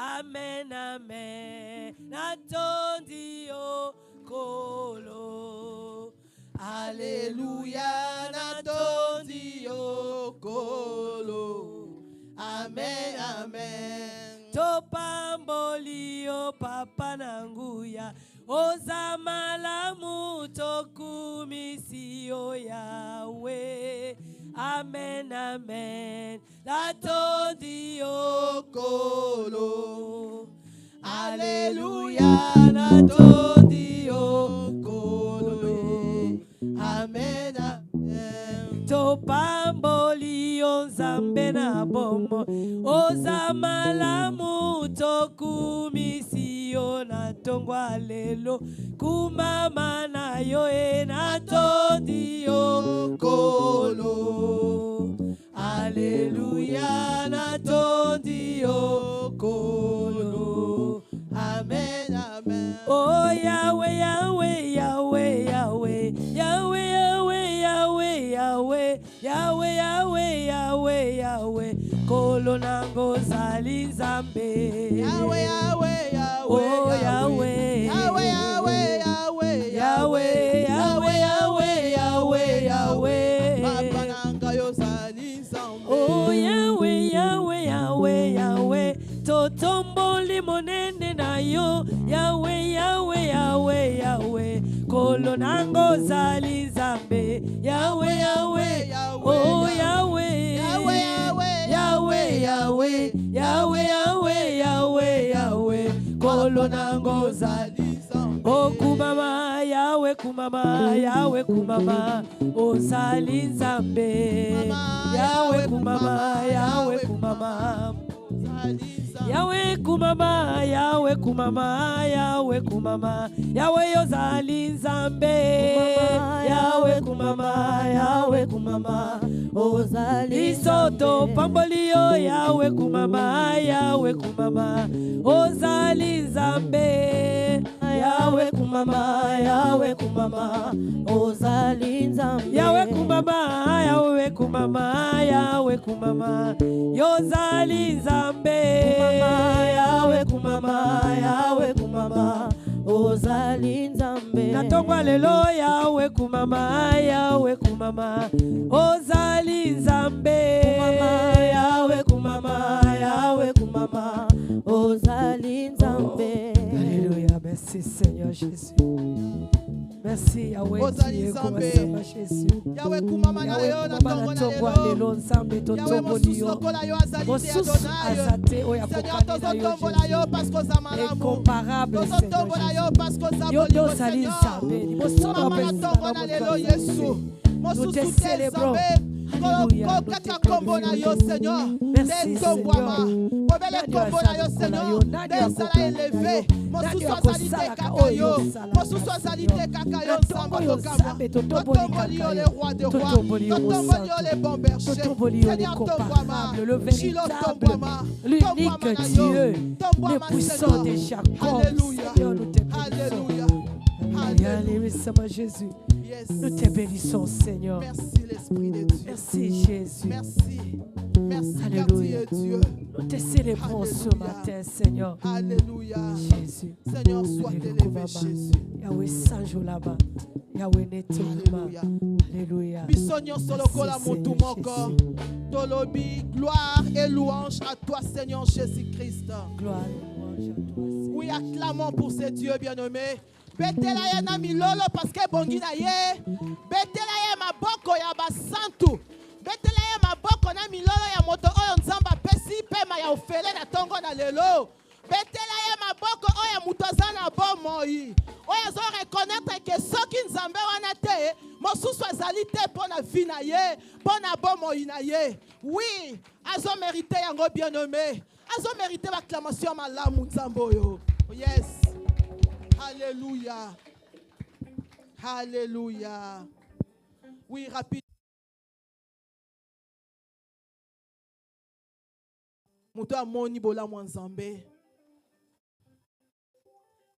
Amen, amen. Natondi yo kolo. Alléluia, natondi yo kolo. Amen, amen. Topamboli yo papa nanguya. Ozamalamu tokumisi yo Yahweh. Amen, amen. Natondi yo kolo. Alléluia, natondi yo kolo. Amen, amen. Topamboli yo nzambe na bomo. Ozamalamu tokumisi yo na tongwa lelo. Kumama na yo natondi yo kolo. Alléluia, natondi yo kolo. Amen, amen. Oh Yahweh, Yahweh, Yahweh, Yahweh, Yahweh, Yahweh, Yahweh, Yahweh, Yahweh, Yahweh, Yahweh, kolo nango zali nzambe. Yahweh, Yahweh, Yahweh, oh Yahweh, Yahweh, Yahweh, Yahweh, Yahweh, Yahweh, Yahweh, Yahweh, Yahweh, papa nanga yo zali nzambe. Oh Yahweh, Yahweh, Yahweh, Yahweh, totomboli monene na yo. Yahweh, Yahweh, Yahweh, Yahweh, kolo nango zali nzambe. Yahweh, Yahweh, oh Yahweh, Yahweh, Yahweh, Yahweh, Yahweh, Yahweh, Yahweh, Yahweh, kolo nango zali nzambe. Oh kumama, Yahweh kumama, Yahweh kumama, oh zali nzambe. Yahweh kumama, Yahweh kumama, Yahweh kumama, Yahweh kumama, Yahweh kumama, Yahweh yozali nzambe. Yahweh kumama, Yahweh kumama, ozali isoto pambolio. Yahweh kumama, Yahweh kumama, ozali nzambe. Yahweh kumama, Yahweh kumama, ozali nzambe. Yahweh kumama, Yahweh kumama, Yahweh kumama, yozali nzambe. Yahweh kumama, Yahweh kumama, ozali nzambe. Natongwa lelo Yahweh kumama, Yahweh kumama, ozali nzambe. Yahweh kumama, Yahweh kumama, ozali nzambe. Alléluia, merci Seigneur Jésus. Merci Yahweh Jésus. Yahweh kumama na yo na tongo na lelo nzambe totomboli yo. Mosusu azate oya kokani na yo incomparable Seigneur. Yo dozali nzambe liboso na lelo Yesu. Nous te célébrons. Alléluia. Seigneur. Merci Seigneur. Le véritable, l'unique Dieu, le puissant de Jacob. Seigneur, nous te bénissons. Alléluia, Jésus. Nous te bénissons, Seigneur. Merci l'Esprit de Dieu. Merci Jésus. Merci Alléluia. Dieu. Nous te célébrons ce matin, Seigneur. Alléluia. Jésus. Seigneur, sois élevé, Jésus. Yahweh Sanjo là-bas. Yahweh Netoma. Alléluia. Bisogno solo kola mutu moko. Tolobi, gloire et louange à toi, Seigneur Jésus-Christ. Gloire et louange à toi, Seigneur. Oui, acclamons pour ce Dieu bien-aimé. Betela ya na milolo parce que bongi na ye. Betela ya maboko ya basantu. Betela ya maboko na milolo ya moto oyo nzamba pesi pema ya ofele na tongo na lelo. Betela ya maboko oyo muto aza na bomoi. Oyo azo reconnaître que soki nzambe wana te, mosusu azali te mpo na vi na ye, mpo na bomoi na ye. Oui, azo mérité yango bien-aimé. Azo mérité l'acclamation malamu nzambe oyo. Yes. Alléluia. Alléluia. Oui, rapide.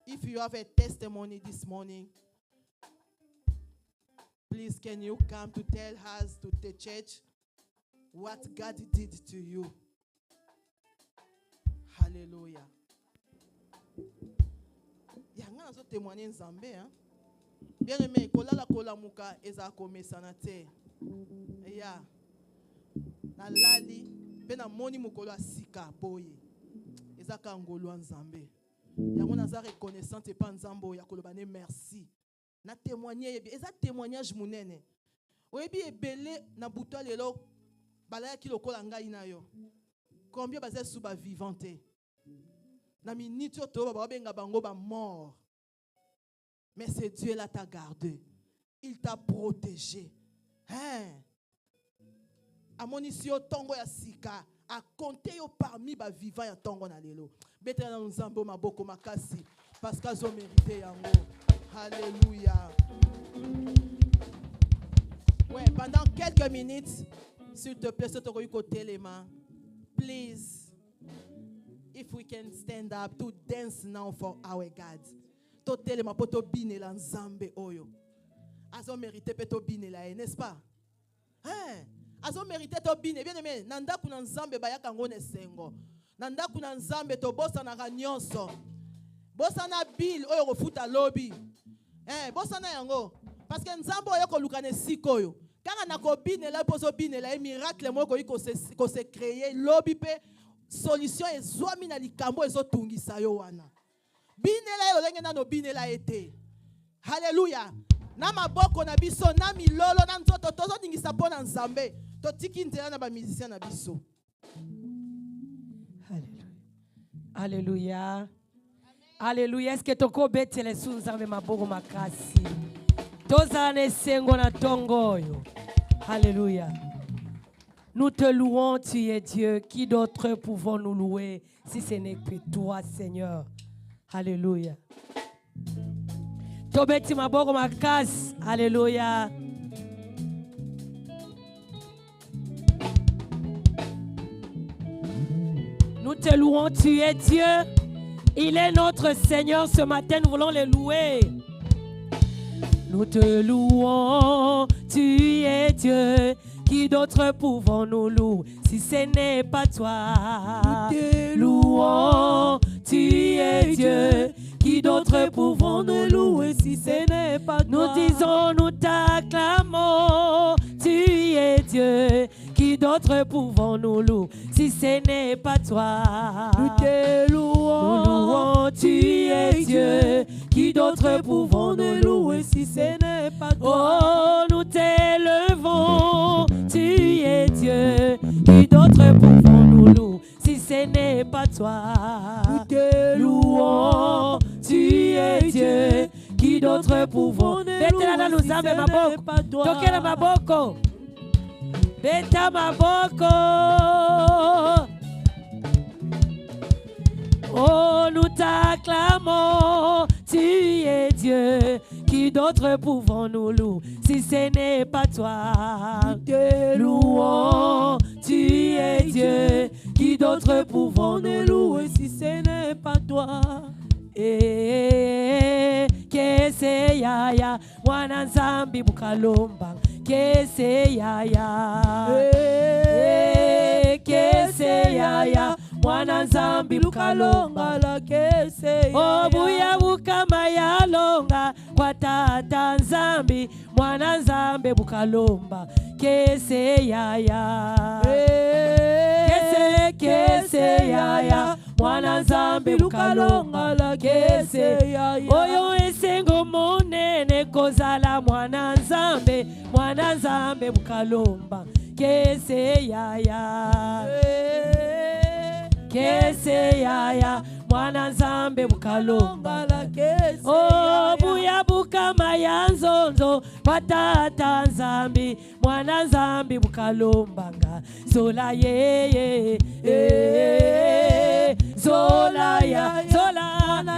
If you have a testimony this morning, please can you come to tell us, to the church, what God did to you? Alléluia. Yanga nazo témoigner Nzambe hein. Bien aimé, kolala kolamuka eza komesana te. Ya. Na lali pena moni mukolo asika boye. Eza ka ngolo Nzambe. Yango naza reconnaissante pa Nzambo ya kolobane merci. Na témoigner eza témoignage munene. Oyebi ebele na buto lelo balaya ki lokola ngai na yo. Combien bazé sous ba vivante. Na minute to ba benga bango ba mort. Mais c'est Dieu là t'a gardé. Il t'a protégé. Hein? Amonisio tongo ya sika a compter yo parmi ba vivants ya tongo na lelo. Bete na nzambo maboko makasi parce qu'ils ont mérité yango. Alléluia. Ouais, pendant quelques minutes, s'il te plaît, sur ton côté les mains. Please, if we can stand up to dance now for our God. To telema poto bine la nzambe oyo. Azo mérité pe to bine la, n'est-ce pas? Hein? Azo mérité to bine. Bien aimé, nanda kuna nzambe bayaka ngone sengo. Nanda kuna nzambe to bossa na nyonso. Bossa na bill oyo kofuta lobby. Hein, bossa na yango. Parce que nzambe oyo ko lukane sikoyo. Kaka na ko bine la poso bine la miracle mo ko se créer lobby pe solution ezwami na likambo ezotungisa yo wana. Binela yo lenge na no binela ete. Hallelujah. Na maboko na biso na milolo na nzoto tozo dingisa pona nzambe. To tiki nzela na ba musicien na biso. Alléluia. Alléluia. Alléluia. Est-ce que toko betele su nzambe maboko makasi. Tozane sengo na tongoyo. Alléluia. Nous te louons, tu es Dieu. Qui d'autre pouvons nous louer si ce n'est que toi, Seigneur? Alléluia. Tobeti maboko makasi. Alléluia. Nous te louons, tu es Dieu. Il est notre Seigneur. Ce matin, nous voulons le louer. Nous te louons, tu es Dieu. Qui d'autre pouvons nous louer si ce n'est pas toi? Nous te louons, tu es Dieu. Qui d'autre pouvons nous louer si ce n'est pas toi? Nous disons, nous t'acclamons, tu es Dieu. Qui d'autre pouvons nous louer si ce n'est pas toi? Nous te louons, tu es Dieu. Qui d'autre pouvons nous louer si ce n'est pas toi? Oh, nous t'élevons, tu es Dieu. Qui d'autre pouvons nous louer si ce n'est pas toi? Nous te louons, tu es Dieu. Qui d'autre pouvons nous louer si ce n'est pas toi? Tokela maboko. Beta maboko. Oh, nous t'acclamons, tu es Dieu. Qui d'autre pouvons nous louer si ce n'est pas toi? Nous te louons, tu es Dieu. Qui d'autre pouvons nous louer si ce n'est pas toi? Kese yaya mwana nzambi bukalomba. Kese yaya kese yaya mwana nzambi bukalonga la kese yaya. Obuya bukama yalonga kwa tata nzambi mwana nzambe bukalomba. Kese yaya kese yaya mwana nzambe bukalonga la kese yaya. Oyo esengo monene kozala mwana nzambe bukalomba. Kese yaya kese yaya mwana nzambe bukalomba la kese. Oh, buya bukama ya nzonzo patata nzambi mwana nzambi bukalomba nga. Zola ye zola ya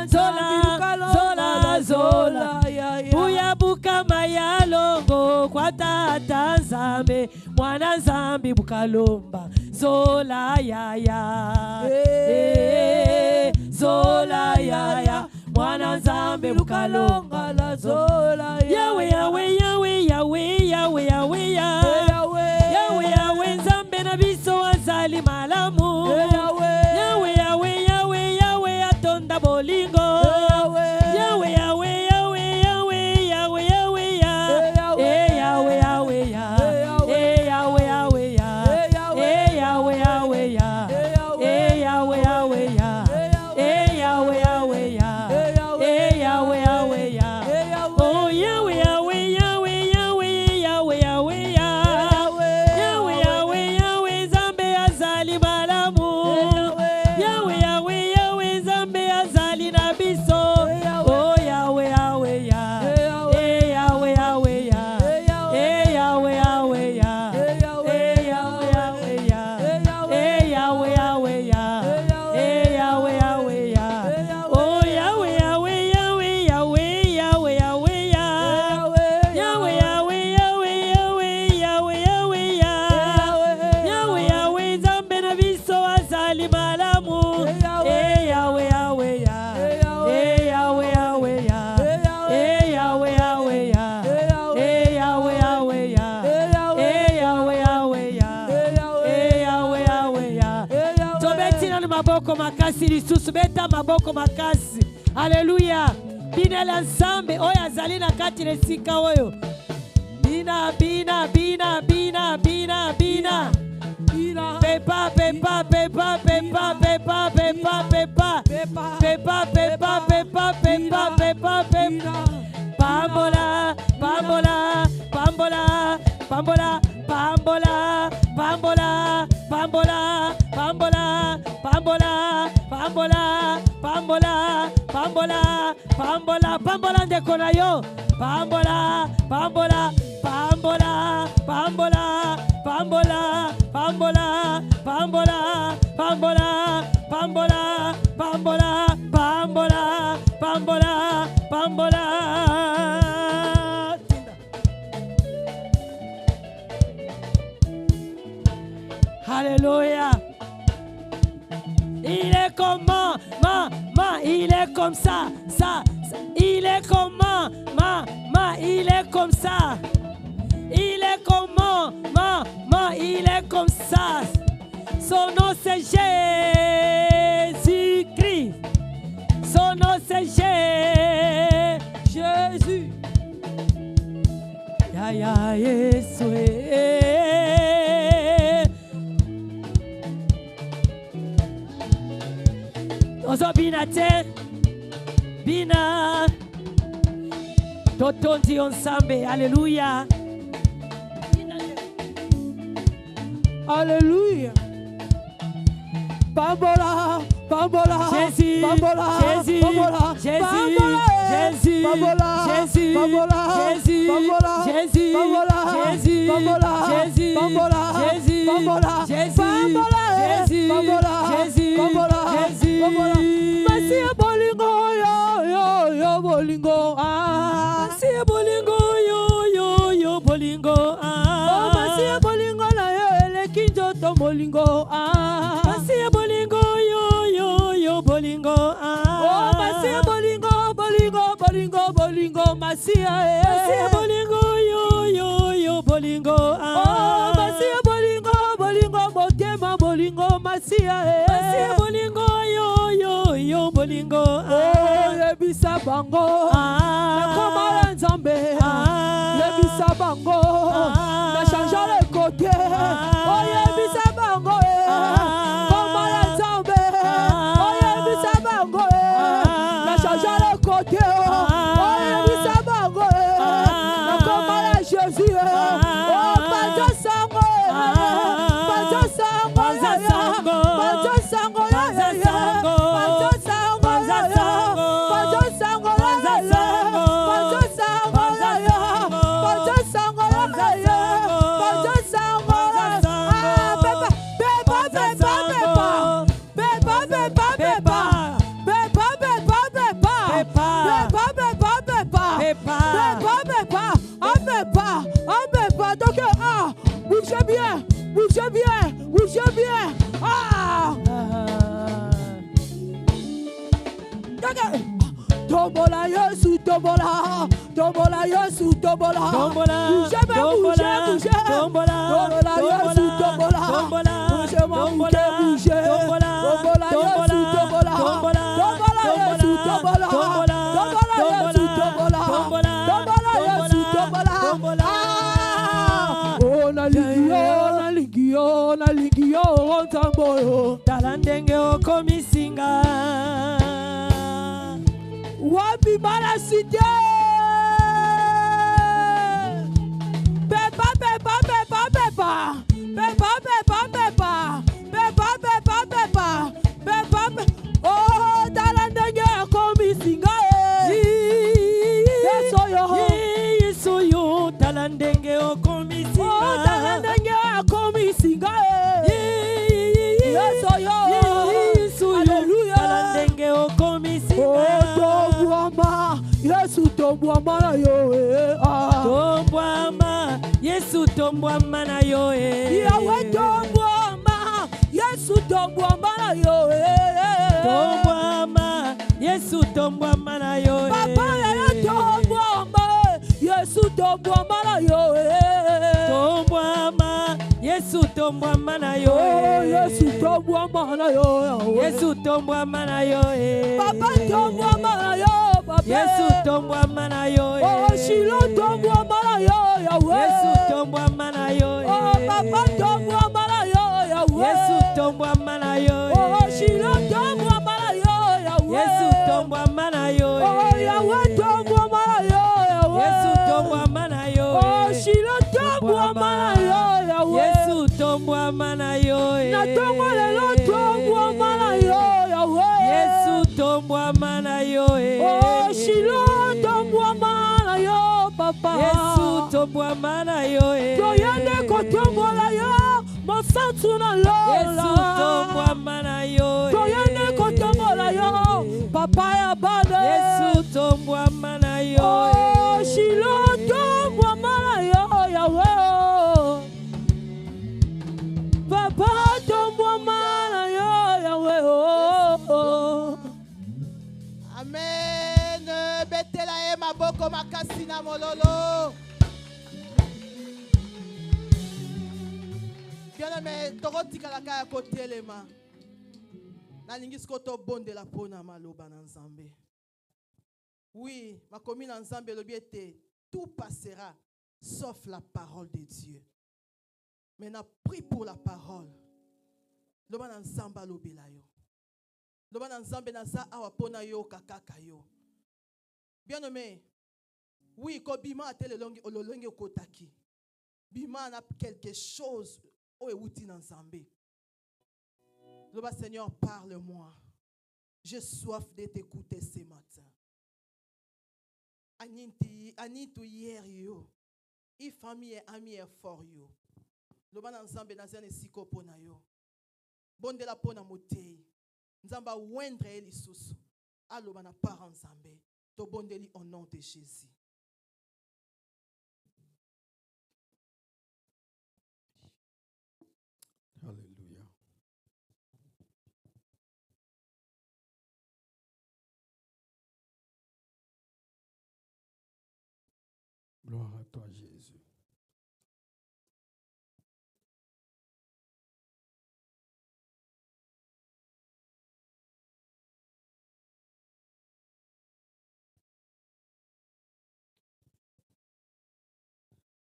zola buya bukama ya longo kwa tata nzambe mwana nzambi bukalomba. Zola ya zola ya mwana nzambe bukalonga la zola yawe yawe yawe yawe yawe yawe yawe yawe nzambe na biso azali malamu yawe yawe yawe maboko makasi lisusu, beta maboko makasi. Alléluia. Bina l'ensemble oyo azali na kati na esika oyo. Bina bina bina bina bina bina. Pepa pepa pepa pepa pepa pepa pepa pepa pepa pepa pepa pepa pepa. Pambola pambola pambola pambola pambola pambola pambola pambola pambola pambola pambola pambola pambola pambola ndeko na yo. Pambola pambola pambola pambola pambola pambola pambola pambola pambola pambola pambola pambola pambola. Alléluia. Il est comment, il est comme ça, ça. Il est comment, il est comme ça. Il est comment, il est comme ça. Son nom c'est Jésus-Christ. Son nom c'est Jésus. Ya ya Yesu. Ozo bina te, bina. Totondi ensemble, alléluia. Alléluia. Pambola, pambola, Jésus, pambola, Jésus, pambola, Jésus, Jésus, Jésus, Jésus, Jésus, pambola, Jésus, pambola, Jésus, pambola, Jésus, pambola, Jésus, pambola, Jésus, pambola, Jésus, pambola, Jésus, pambola, Jésus, pambola. Masia bolingo, yo bolingo, ah. Masia bolingo, yo bolingo, ah. Oh, masia bolingo na yo elekinjoto bolingo, ah. Masia bolingo, yo bolingo, ah. Oh, masia bolingo, masia, Masia bolingo, yo bolingo, ah. Oh, masia bolingo, motema bolingo, masia, Masia bolingo, yo bolingo, ah. Oh, yebisa bango, nakoma la nzambe, yebisa bango, na changer le côté, oh, yebisa bango, koma la nzambe, oh, yebisa bango, na changer le côté, oh, yebisa bango, nakoma la Jésus, oh, panza sango, panza sango, panza sango, panza sango, bougez bien, ah. Tombola Yesu, tombola, tombola Yesu, tombola, bougez, bougez, tombola Yesu, tombola, bougez, bougez, tombola Yesu, tombola, tombola Yesu, tombola, tombola Yesu, tombola, tombola Yesu, tombola. Naligio, ontamboyo, talandenge okomisinga. Wapi mala cité. Pepa, pepa, pepa, pepa. Pepa, pepa, pepa. Pepa, pepa, pepa. Pepa, pepa. Oh, talandenge okomisinga. Yesoyo, talandenge okomisinga. Oh, talandenge okomisinga. Yesoyo. Alléluia. Talandenge okomisinga. Oh, Yesu tombwama na yo, tombwama, Yesu tombwama na yo, Yahweh tombwama, Yesu tombwama na yo, tombwama, Yesu tombwama na yo, Papa ya tombwama, Yesu tombwama na yo, tombwama, Yesu Yesu tombwa mana yo. Oh, Yesu tombwa mana yo. Yesu tombwa mana yo. Papa tombwa mana yo, papa. Yesu tombwa mana yo. Oh, Shilo tombwa mana yo, Yahweh. Yesu tombwa mana yo. Oh, papa tombwa mana yo, Yahweh. Yesu tombwa mana yo. Oh, Shilo tombwa mana yo, Yahweh. Yesu tombwa mana yo. Oh, Yahweh tombwa mana yo, Yahweh. Yesu tombwa mana yo. Oh, Shilo tombwa mana yo, Yahweh. Yesu tombwa mana yo. Na tombwa lelo tombwa mana yo, Yahweh. Yesu tombwa mana yo. Oh, Shilo tombwa mana yo, papa. Yesu tombwa mana yo. Toyende kotombola yo, mosantu na lola. Yesu tombwa mana yo. Toyende kotombola yo, papa ya bana. Yesu tombwa mana yo. Oh, Shilo tombwa mana yo, Yahweh. Papa tombwa mana yo, Yahweh. Amen. Betela ye maboko makasi na mololo. Bien-aimé, tokotikala kaya kotelema. Nalingi siko tobondela pona maloba na Nzambe. Oui, makomi na Nzambe lobi ete tout passera sauf la parole de Dieu. Mais na prie pour la parole. Loba na Nzamba lobela yo. Loba na Nzambe na za awa pona yo kakaka yo. Bien-aimé, oui, ko bima atele longi okotaki. Bima na quelque chose o ewuti na Nzambe. Loba Seigneur, parle-moi. J'ai soif de t'écouter ce matin. Anitu hier yo. I famille et ami est fort yo. Loba na Nzambe na zane siko pona yo. Bonde la pona motei. Nzamba wendre eli susu. Aloba na parent Nzambe. To bondeli au nom de Jésus. Alléluia. Gloire à toi, Jésus.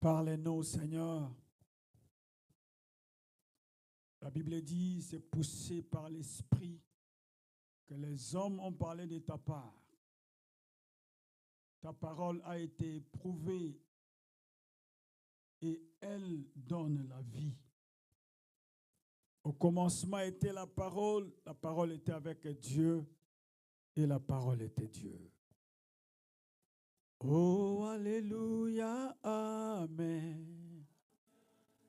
Parlez-nous, Seigneur. La Bible dit, c'est poussé par l'Esprit que les hommes ont parlé de ta part. Ta parole a été prouvée et elle donne la vie. Au commencement était la parole était avec Dieu et la parole était Dieu. Oh, alléluia, amen.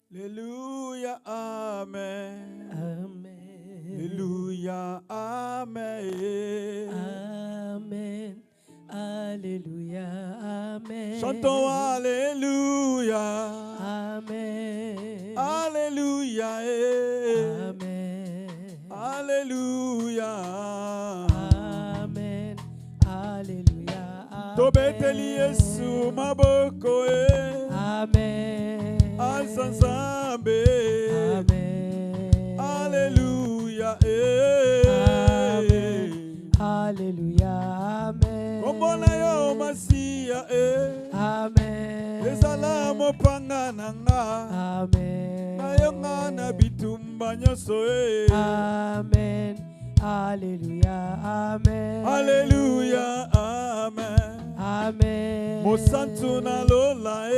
Alléluia, amen. Amen. Alléluia, amen. Amen. Alléluia. Amen. Chantons alléluia. Amen. Alléluia. Amen. Alléluia. Amen. Alléluia. Tobeteli Yesu maboko Amen. Alsansambe. Amen. Alléluia. Amen. Alléluia. Amen. Kombona yo Masia Amen. Ezala mopanga nanga. Amen. Nayonga na bitumba nyoso Amen. Alléluia. Amen. Alléluia. Amen. Amen. Mosantu na lola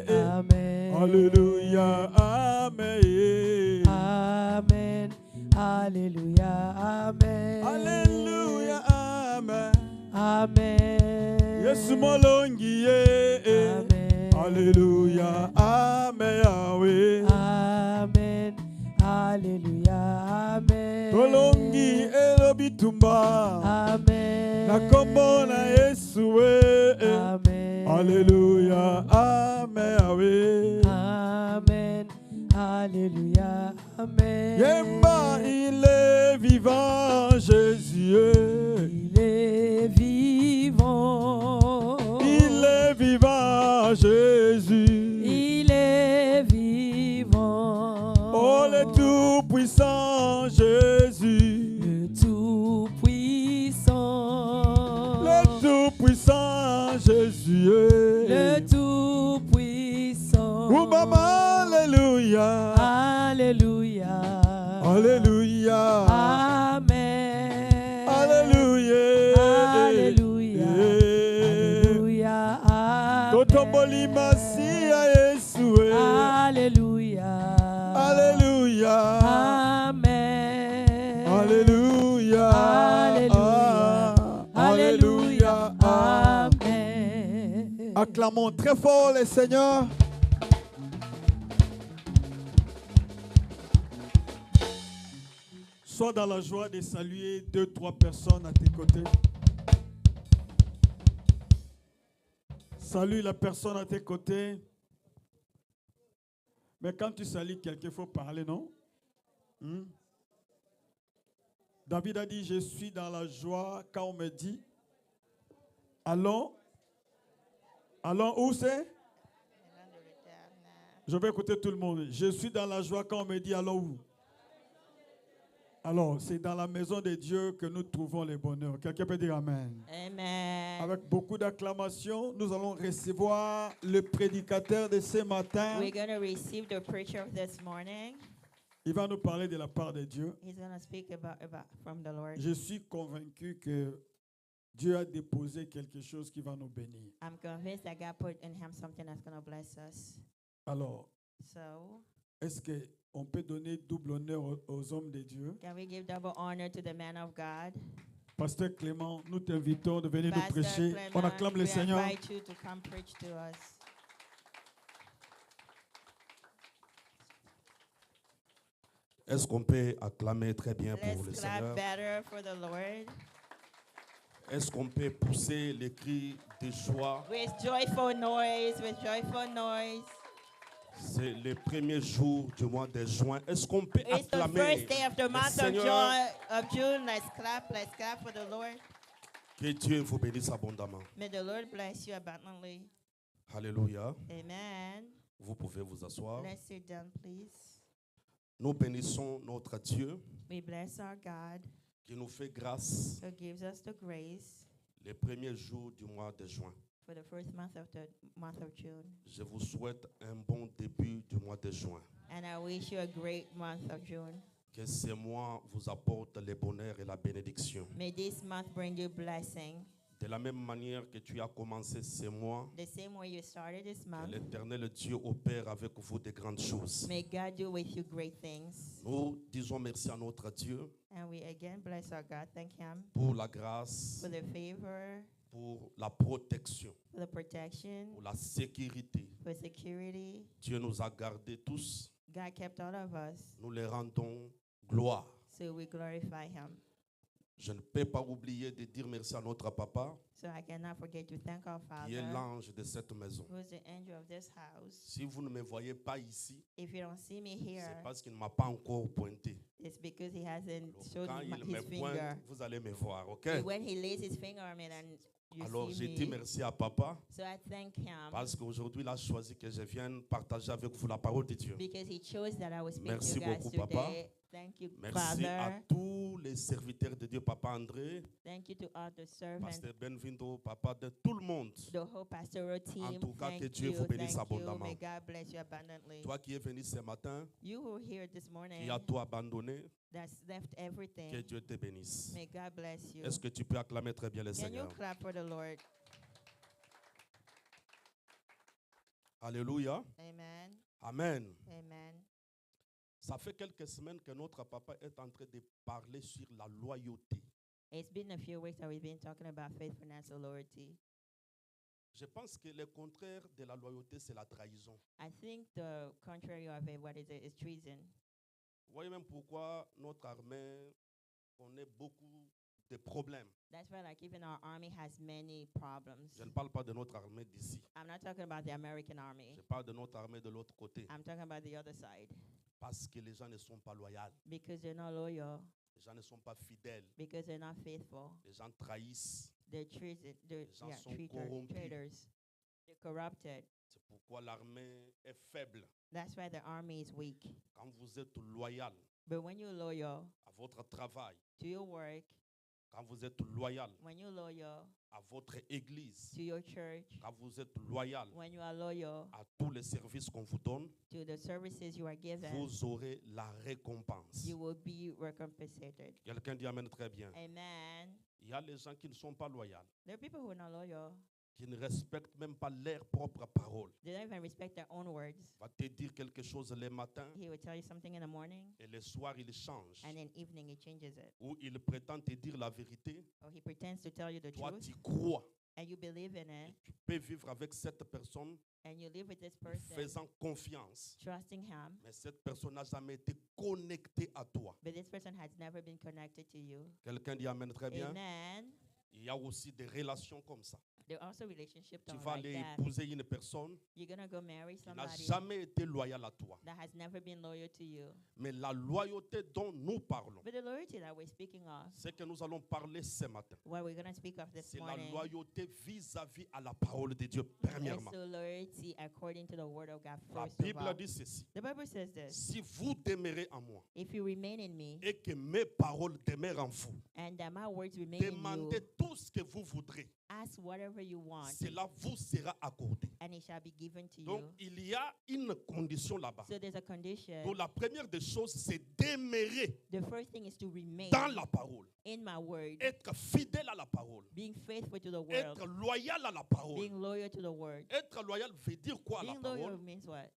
Amen. Alléluia. Amen. Amen. Alléluia. Amen. Alléluia. Amen. Amen. Yesu molongi Amen. Alléluia. Amen. Yahweh. Amen. Alléluia. Amen. Tolongi elobitumba. Amen. Na kombo na Yesu Amen. Alléluia. Amen. Yahweh. Amen. Alléluia. Amen. Yemba, il est vivant, Jésus. Il est vivant. Il est vivant, Jésus. Il est vivant. Jésus. le Tout-Puissant. Oh maman, alléluia. Alléluia. Alléluia. Amen. Alléluia. Alléluia. Alléluia. Totomboli Amen. Masia Yesue. Alléluia. Alléluia. Amen. Alléluia. Alléluia. Alléluia. Amen. Acclamons très fort le Seigneur. Sois dans la joie de saluer 2-3 personnes à tes côtés. Salue la personne à tes côtés. Mais quand tu salues quelqu'un, il faut parler, non? David a dit, je suis dans la joie quand on me dit, allons où c'est? Je vais écouter tout le monde. Je suis dans la joie quand on me dit, allons où? Alors, c'est dans la maison de Dieu que nous trouvons le bonheur. Quelqu'un peut dire Amen. Amen. Avec beaucoup d'acclamations, nous allons recevoir le prédicateur de ce matin. We're going to receive the preacher of this morning. Il va nous parler de la part de Dieu. He's going to speak about from the Lord. Je suis convaincu que Dieu a déposé quelque chose qui va nous bénir. I'm convinced that God put in him something that's going to bless us. Alors, So, est-ce qu'on peut donner double honneur aux hommes de Dieu? can we give double honor to the man of God? Pasteur Clément, nous t'invitons de venir nous Pastor prêcher. Clement, On acclame le we Seigneur. invite you to come preach to us. Est-ce qu'on peut acclamer très bien pour le Let's Seigneur? clap better for the Lord. Est-ce qu'on peut pousser les cris de joie? With joyful noise, with joyful noise. C'est le premier jour du mois de juin. Est-ce qu'on peut It's the acclamer first day of the le month of Seigneur? June. Let's clap for the Lord. Que Dieu vous bénisse abondamment. May the Lord bless you abundantly. Alléluia. Amen. Vous pouvez vous asseoir. Let's sit down, please. Nous bénissons notre Dieu We bless our God qui nous fait grâce who gives us the grace les premiers jours du mois de juin. for the first month of the month of June. Je vous souhaite un bon début du mois de juin. And I wish you a great month of June. Que ce mois vous apporte le bonheur et la bénédiction. May this month bring you blessing. De la même manière que tu as commencé ce mois, The same way you started this que month. l'Éternel Dieu opère avec vous de grandes choses. May God do with you great things. Nous disons merci à notre Dieu And we again bless our God. Thank Him pour la grâce, for the favor, pour la protection, for the protection, pour la sécurité. for security. Dieu nous a gardés tous. God kept all of us, Nous les rendons gloire. so we glorify Him. Je ne peux pas oublier de dire merci à notre papa, So I cannot forget to thank our qui est Father, l'ange de cette maison. who is the angel of this house. Si vous ne me voyez pas ici, If you don't see me here, c'est parce qu'il ne m'a pas encore pointé. it's because He hasn't Alors, showed quand me il me His finger. pointe, vous allez me voir, ok? When He lays His finger on me, then you Alors, see j'ai me. dit merci à papa So I thank Him parce qu'aujourd'hui, il a choisi que je vienne partager avec vous la parole de Dieu. because He chose that I would speak Merci to you guys beaucoup, today. Papa. Thank you, Merci à Father. tous les serviteurs de Dieu, Papa André, Thank you to all the servants, Pasteur Benvindo, Papa, de tout le monde. the whole pastoral team. En tout cas, Thank que Dieu you, vous bénisse thank you. abondamment. May God bless you abundantly. Toi qui es venu ce matin, You who are here this morning, qui as tout abandonné, that's left que everything. Dieu te bénisse. May God bless you. Est-ce que tu peux acclamer très bien le Can you Seigneur? clap for the Lord? Alléluia. Amen. Amen. Amen. Ça fait quelques semaines que notre papa est en train de parler sur la loyauté. It's been a few weeks that we've been talking about faithfulness and loyalty. Je pense que le contraire de la loyauté, c'est la trahison. I think the contrary of it, what is it, is treason. Vous voyez même pourquoi notre armée connaît beaucoup de problèmes. That's why, like, even our army has many problems. Je ne parle pas de notre armée d'ici. I'm not talking about the American army. Je parle de notre armée de l'autre côté. I'm talking about the other side. Parce que les gens ne sont pas loyaux. Because they're not loyal, Les gens ne sont pas fidèles. because they're not faithful. Les gens trahissent. They're treason, they're Les gens sont corrompus. traitors. They're corrupted. C'est pourquoi l'armée est faible. That's why the army is weak. Quand vous êtes loyal But when you're loyal à votre travail, to your work, quand vous êtes loyal when you're loyal à votre église, to your church, quand vous êtes loyal when you are loyal à tous les services qu'on vous donne, to the services you are given, vous aurez la récompense. you will be recompensated. Quelqu'un dit Amen très bien. Amen. Il y a les gens qui ne sont pas loyaux, There are people who are not loyal. qui ne respectent même pas leurs propres paroles. They don't even respect their own words. Va te dire quelque chose le matin He will tell you something in the morning, et le soir il change. and in evening he changes it. Ou il prétend te dire la vérité, Or he pretends to tell you the toi truth, tu crois. and you believe in Et it, tu peux vivre avec cette personne and you live with this en person, faisant confiance. trusting him, Mais cette personne n'a jamais été connectée à toi. but this person has never been connected to you. Quelqu'un dit Amen très bien. Amen. Il y a aussi des relations comme ça. There are also relationships Tu that vas are like aller that. épouser une personne You're gonna go marry qui n'a somebody jamais été loyale à toi. that has never been loyal to you. Mais la loyauté dont nous parlons, But the loyalty that we're speaking of, c'est que nous allons parler ce matin. what we're gonna speak of this C'est la morning, loyauté vis-à-vis à la parole de Dieu, is premièrement. the loyalty according to the word of God La first of Bible all. dit ceci. The Bible says this: Si vous demeurez en moi if you remain in me, et que mes paroles demeurent en vous, and that my words remain in demandez you, tout ce que vous voudrez. ask whatever you want, Cela vous sera accordé. and it shall be given to Donc, you. il y a une condition là-bas. So there's a condition. Donc, la première des choses, c'est demeurer The first thing is to remain dans la parole. in my word, Être fidèle à la parole. being faithful to the word, Être loyal à la parole. being loyal to the word. Être loyal veut dire quoi à la Being loyal parole? means what?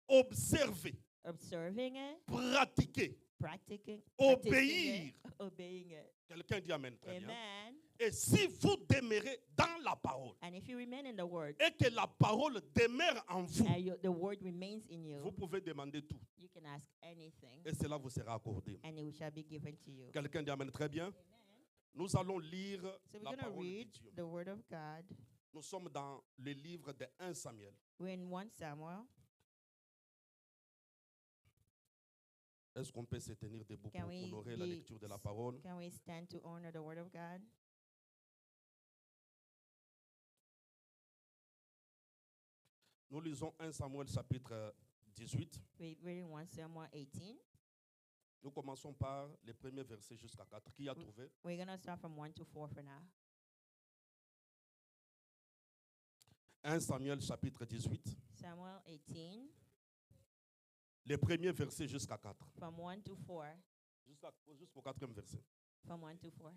Observer, Observing it, pratiquer, practicing, obéir. obeying it. Quelqu'un dit Amen très bien. Amen. Et si vous demeurez dans la parole And if you remain in the word, et que la parole demeure en vous, and the word remains in vous you, pouvez demander tout. you can ask anything, Et cela vous sera accordé. and it shall be given to you. Quelqu'un dit Amen très bien. Nous allons lire So we're la going to parole de read Dieu. the word of God. Nous sommes dans le livre de 1 Samuel. We're in 1 Samuel. Est-ce qu'on peut se tenir debout Can pour we honorer la be- lecture de la parole? Can we stand to honor the word of God? Nous lisons 1 Samuel chapitre 18. We're reading 1 Samuel 18. Nous commençons par les premiers versets jusqu'à 4. Qui a trouvé? We're going to start from 1 to 4 for now. 1 Samuel chapitre 18. Samuel 18, Les premiers versets jusqu'à 4. from 1 to 4. Jusqu'au quatrième verset. From 1 to 4.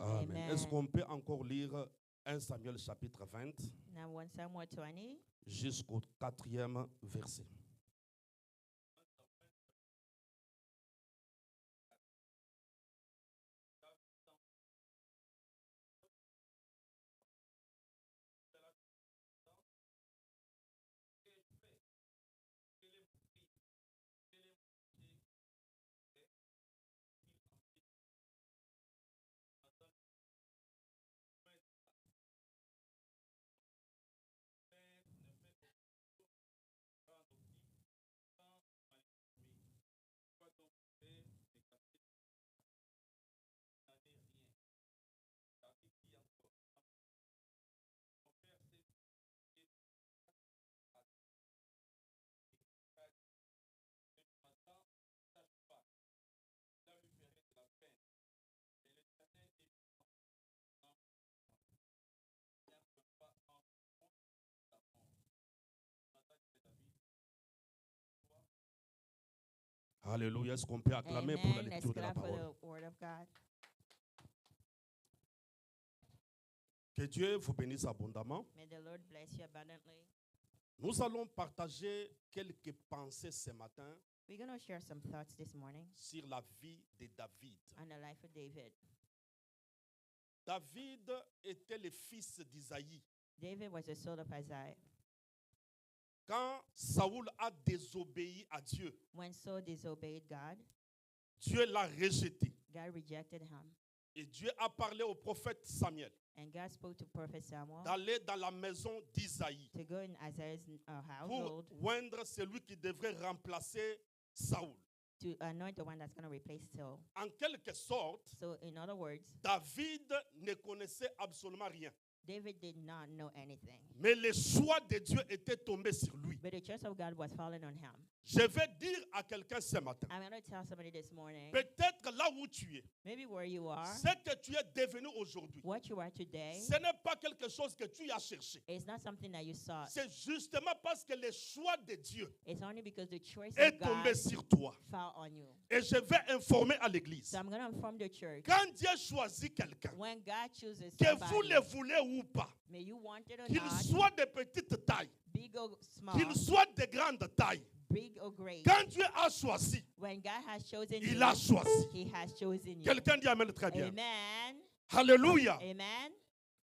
Amen. Amen. Est-ce qu'on peut encore lire 1 Samuel chapitre 20 Now 1 Samuel 20, jusqu'au quatrième verset? Alléluia. Est-ce qu'on peut acclamer pour la Amen. Let's lecture de la clap for parole? the word of God. Que Dieu vous bénisse abondamment. May the Lord bless you abundantly. Nous allons partager quelques pensées ce matin We're going to share some thoughts this morning sur la vie de David. on the life of David. David était le fils d'Isaïe. David was the soul of Isaiah. Quand Saoul a désobéi à Dieu, When Saul disobeyed God, Dieu l'a rejeté. God rejected him. Et Dieu a parlé au prophète Samuel And God spoke to Prophet Samuel d'aller dans la maison d'Isaïe to go in Isaiah's pour household oindre celui qui devrait remplacer Saoul. to anoint the one that's going to replace Saul. En quelque sorte, So, in other words, David ne connaissait absolument rien. David did not know anything. Mais le choix de Dieu était tombé sur lui. But the choice of God was falling on him. Je vais dire à quelqu'un ce matin, I'm going to tell somebody this morning, peut-être là où tu es, maybe where you are, ce que tu es devenu aujourd'hui, what you are today, ce n'est pas quelque chose que tu as cherché. it's not something that you sought. C'est justement parce que le choix de Dieu It's only because the choice est of tombé God sur toi. fell on you. Et je vais informer à l'église. So I'm going to inform the church, Quand Dieu choisit quelqu'un, when God chooses que vous somebody, le voulez ou pas, may you want it or qu'il not, soit de petite taille, big or small, qu'il soit de grande taille, big or great, quand Dieu a choisi, when God has chosen il you, a choisi. He has chosen you. Quelqu'un dit Amen très bien. Amen. Alléluia. Amen.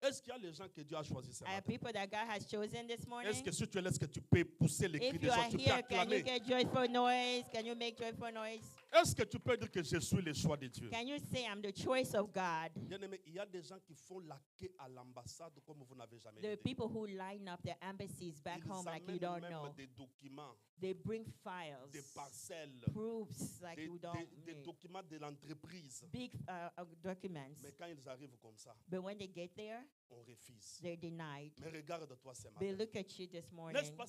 Est-ce qu'il y a les gens que Dieu a choisis ce Are matin? people that God has chosen this morning? Est-ce que si tu es là, est-ce que tu peux pousser les cris If des you gens, are tu peux here, can you acclamer? get joyful noise? Can you make joyful noise? Est-ce que tu peux dire que je suis le choix de Dieu? Can you say I'm the choice of God? Bien-aimé, il y a des gens qui font la queue à l'ambassade comme vous n'avez jamais There are idée. people who line up their embassies back Ils home like you amènent don't même know. des documents, They bring files, des parcelles, proofs like des, you don't des need. documents de l'entreprise. Big documents. Mais quand ils arrivent comme ça, But when they get there, on refuse. they're denied. Mais regarde-toi ce But matin. look at you this N'est-ce morning. pas,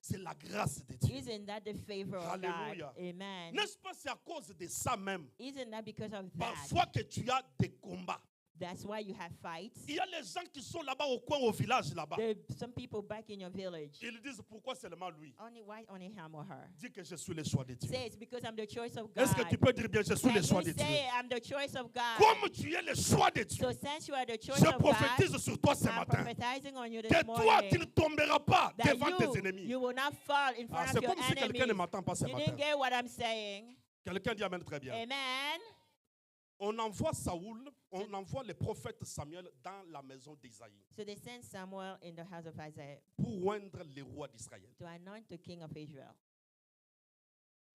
c'est la grâce de Dieu. Isn't that the favor of Hallelujah. God? Amen. N'est-ce pas, c'est à cause de ça même. Isn't that because of that? Parfois que tu as des combats. That's why you have fights. Il y a les gens qui sont là-bas au coin, au village là-bas. There are some people back in your village. Ils disent pourquoi seulement lui. Why only him or her? Dis que je suis le choix de Dieu. Say it's because I'm the choice of God. Est-ce que tu peux dire bien je suis Can le choix you de Dieu? say I'm the choice of God? Comme tu es le choix de Dieu, So since you are the choice je of God, prophétise sur toi ce I'm matin prophesying on you this que toi, tu ne morning tomberas pas that devant tes ennemis. you will not fall in Ah, front c'est of your comme si quelqu'un ne enemies. m'entend pas ce You matin. didn't get what I'm saying. Quelqu'un dit Amen très bien. Amen. On envoie Saoul, on envoie le prophète Samuel dans la maison d'Isaïe So they sent Samuel in the house of Isaiah pour oindre le roi d'Israël. to anoint the king of Israel.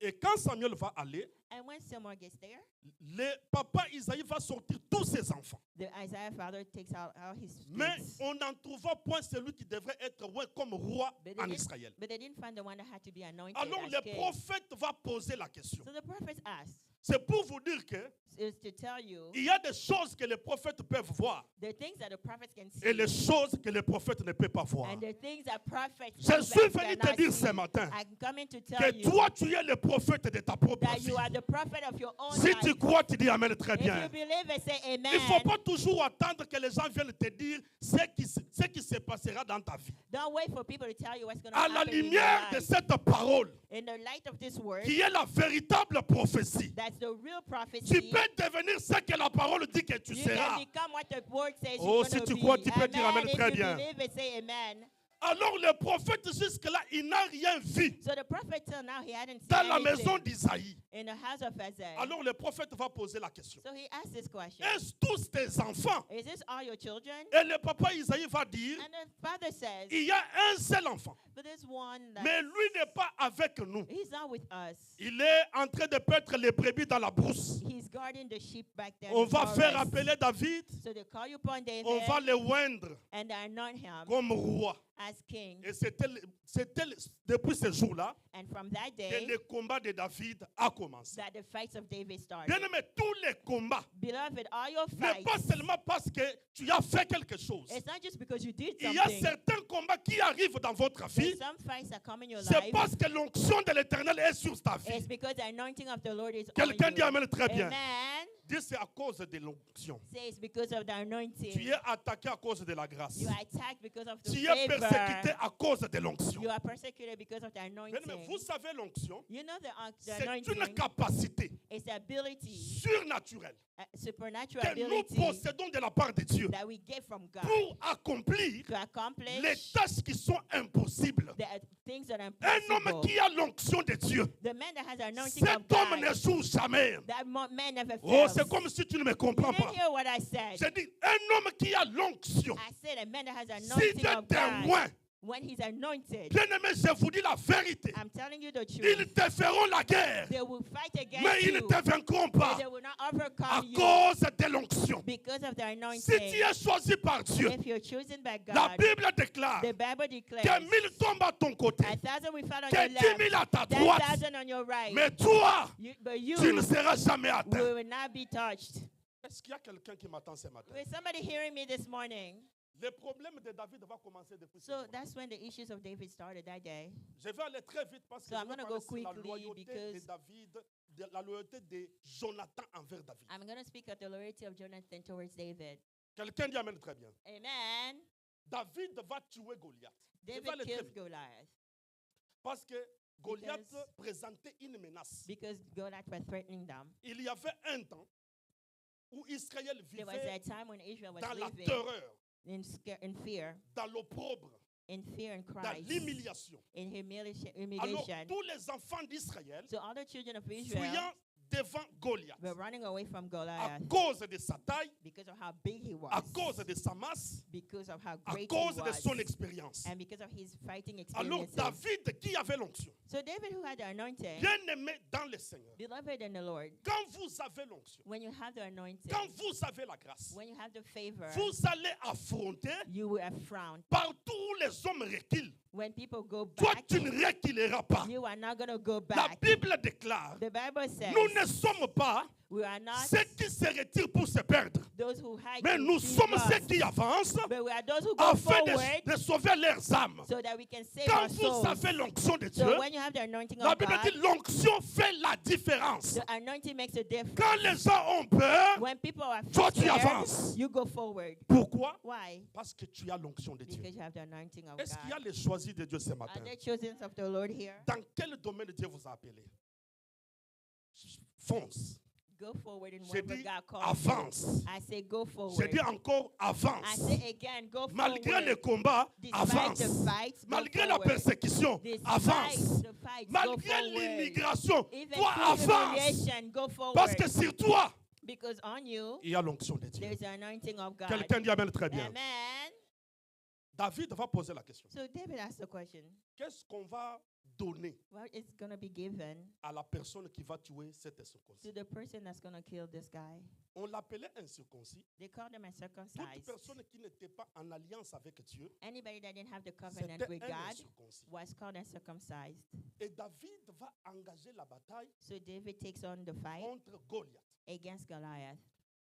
Et quand Samuel va aller, And when Samuel gets there, le papa Isaïe va sortir tous ses enfants. the Isaiah father takes out his Mais kids. on n'en trouva point celui qui devrait être oint comme roi en Israël. But they didn't find the one that had to be anointed Alors as le king. prophète va poser la question. So the prophets asked, C'est pour vous dire que is to tell you il y a des choses que les prophètes peuvent voir the things that the prophets can see et les choses que les prophètes ne peuvent pas voir. and the things that prophets Je suis venu te cannot dire see. ce matin I'm coming to tell que you toi, tu es le prophète de ta propre that vie. you are the prophet of your own Si tu life. crois, tu dis Amen très If you bien. believe it, say Il ne amen. faut pas toujours attendre que les gens viennent te dire ce qui se passera dans ta vie. Don't wait for people to tell you what's going to À la happen in your lumière de life. cette parole, In the light of this word, qui est la véritable prophétie, that's the real tu prophecy. peux devenir ce que la parole dit que tu You seras. can become what the word says Oh, you're si going tu to crois, be. tu peux dire amen If très you bien. believe it, say amen. Alors le prophète jusque-là, il n'a rien vu So the prophet till now he hadn't seen dans la anything maison d'Isaïe. in the house of Isaiah. Alors le prophète va poser la question. So he asked this question: Est-ce tous tes enfants? Is this all your children? Et le papa Isaïe va dire, And the father says, il y a un seul enfant, but there's one that mais lui n'est pas avec nous. he's not with us. Il est en train de paître les brebis dans la brousse. He's guarding the sheep back there. On in the va faire forest. appeler David, So they call you upon David on va le oindre and they anoint him comme roi. as king. Et c'était depuis ce jour-là And from that que day, le combat de David a commencé. that the fights of David started. Bien aimé, tous les combats, Beloved, all your mais pas fights, seulement parce que tu as fait quelque chose. it's not just because you did Il y a something. certains combats qui arrivent dans votre vie, There's some fights that come in your c'est life. parce que l'onction de l'Éternel est sur ta vie. It's because the anointing of the Lord is on Quelqu'un dit you. Amen très bien. Amen. Dis c'est à cause de l'onction. Say it's because of the anointing. Tu es attaqué à cause de la grâce. You are attacked because of the Tu es persécuté favor. à cause de l'onction. You are persecuted because of the Bien anointing. aimé, vous savez l'onction, You know the c'est une anointing capacité is the ability, surnaturelle supernatural que nous ability possédons de la part de Dieu that we get from God pour accomplir to accomplish les tâches qui sont impossibles the things that are Un homme impossible. qui a l'onction de Dieu, The man that has the anointing of cet homme ne God, joue jamais. that man never Oh, fails. c'est comme si tu ne me You comprends didn't pas. hear what I said. J'ai dit, un homme qui a l'onction, I said a man that has the si anointing tu es of God, témoin, when he's anointed, bien-aimé, je vous dis la vérité. I'm telling you the truth. Ils te feront la guerre, They will fight mais against ils ne you, te vaincront but pas they will not à overcome you cause de l'onction. because of their Si tu anointing. es choisi par Dieu, If you're chosen by la God, Bible déclare the Bible que declares 1000 tombent à ton côté, 1,000 will fall on que your 10 000 left, à ta droite, 10,000 on your right, mais toi, but you tu ne seras jamais atteint. will not be touched. Est-ce qu'il y a quelqu'un qui m'attend ce matin? Is somebody hearing me this morning? Le problème de David va commencer depuis ce So jour. that's when the issues of David started that day. Je vais aller très vite parce que So je I'm vais gonna parler go sur la quickly loyauté de because- David, de la loyauté de Jonathan envers David. I'm going to speak of the loyalty of Jonathan towards David. Quelqu'un dit amen très bien. Amen. David va tuer Goliath. Je vais David aller très kills vite. Goliath Parce que Goliath Because- présentait une menace. because Goliath was threatening them. Il y avait un temps où Israël There was vivait a time when Israel was dans la living terreur, in fear, dans l'opprobre, and dans Christ, l'humiliation. in Alors humiliation. tous les enfants d'Israël, So all the children of Israel fuyant devant Goliath, were running away from à Goliath cause de sa taille, because of how big he was, à cause de sa masse, because of how à great he cause de was, son expérience. and because of his fighting Alors experiences. David qui avait l'onction, So David, who had the anointing, bien aimé dans le Seigneur, beloved in the Lord, quand vous avez l'onction, when you have the anointing, quand vous avez la grâce, when you have the favor, vous allez affronter you will have frowned. partout les hommes reculent. When people go Toi, back, tu ne reculeras pas. you are not going to go La back. Bible déclare, The Bible says nous ne sommes pas we are not ceux qui se retirent pour se perdre, those who hide mais in nous these sommes lost, ceux qui avancent but we are those who go afin forward de sauver leurs âmes. so that we can save Quand our vous souls. avez l'onction de Dieu, So when you have the anointing la of Bible dit God, l'onction fait la différence. the anointing makes a difference. Quand les gens ont peur, When people are toi tu scared, avances. you go forward. Pourquoi? Why? Parce que tu as l'onction de Dieu. Because you have the anointing of Est-ce qu'il y a God. les choisis de Dieu ce matin? Are there chosen of the Lord here? Dans quel domaine Dieu vous a appelé? Fonce. Go forward in J'ai whatever dit God calls you. avance. I say go J'ai forward. dit encore I avance. say again, go Malgré les forward. combats, Despite avance. the fights, go Malgré la forward. persécution, Despite avance. the fights, go Malgré forward. l'immigration, Even toi through avance. humiliation, go forward. Parce que sur toi, Because on you, il y a l'onction de Dieu. there's the anointing of God. Quelqu'un dit amen très bien. Amen. David va poser la question. So David asked the question, Qu'est-ce qu'on va donner what is going to be given à la personne qui va tuer cet to incirconcis? the person that's going to kill this guy? On l'appelait incirconcis. They called him a Toute circumcised. personne qui n'était pas en alliance avec Dieu, Anybody that didn't have the covenant c'était with un God incirconcis. was called uncircumcised. Et David va engager la bataille So David takes on the fight contre Goliath. against Goliath.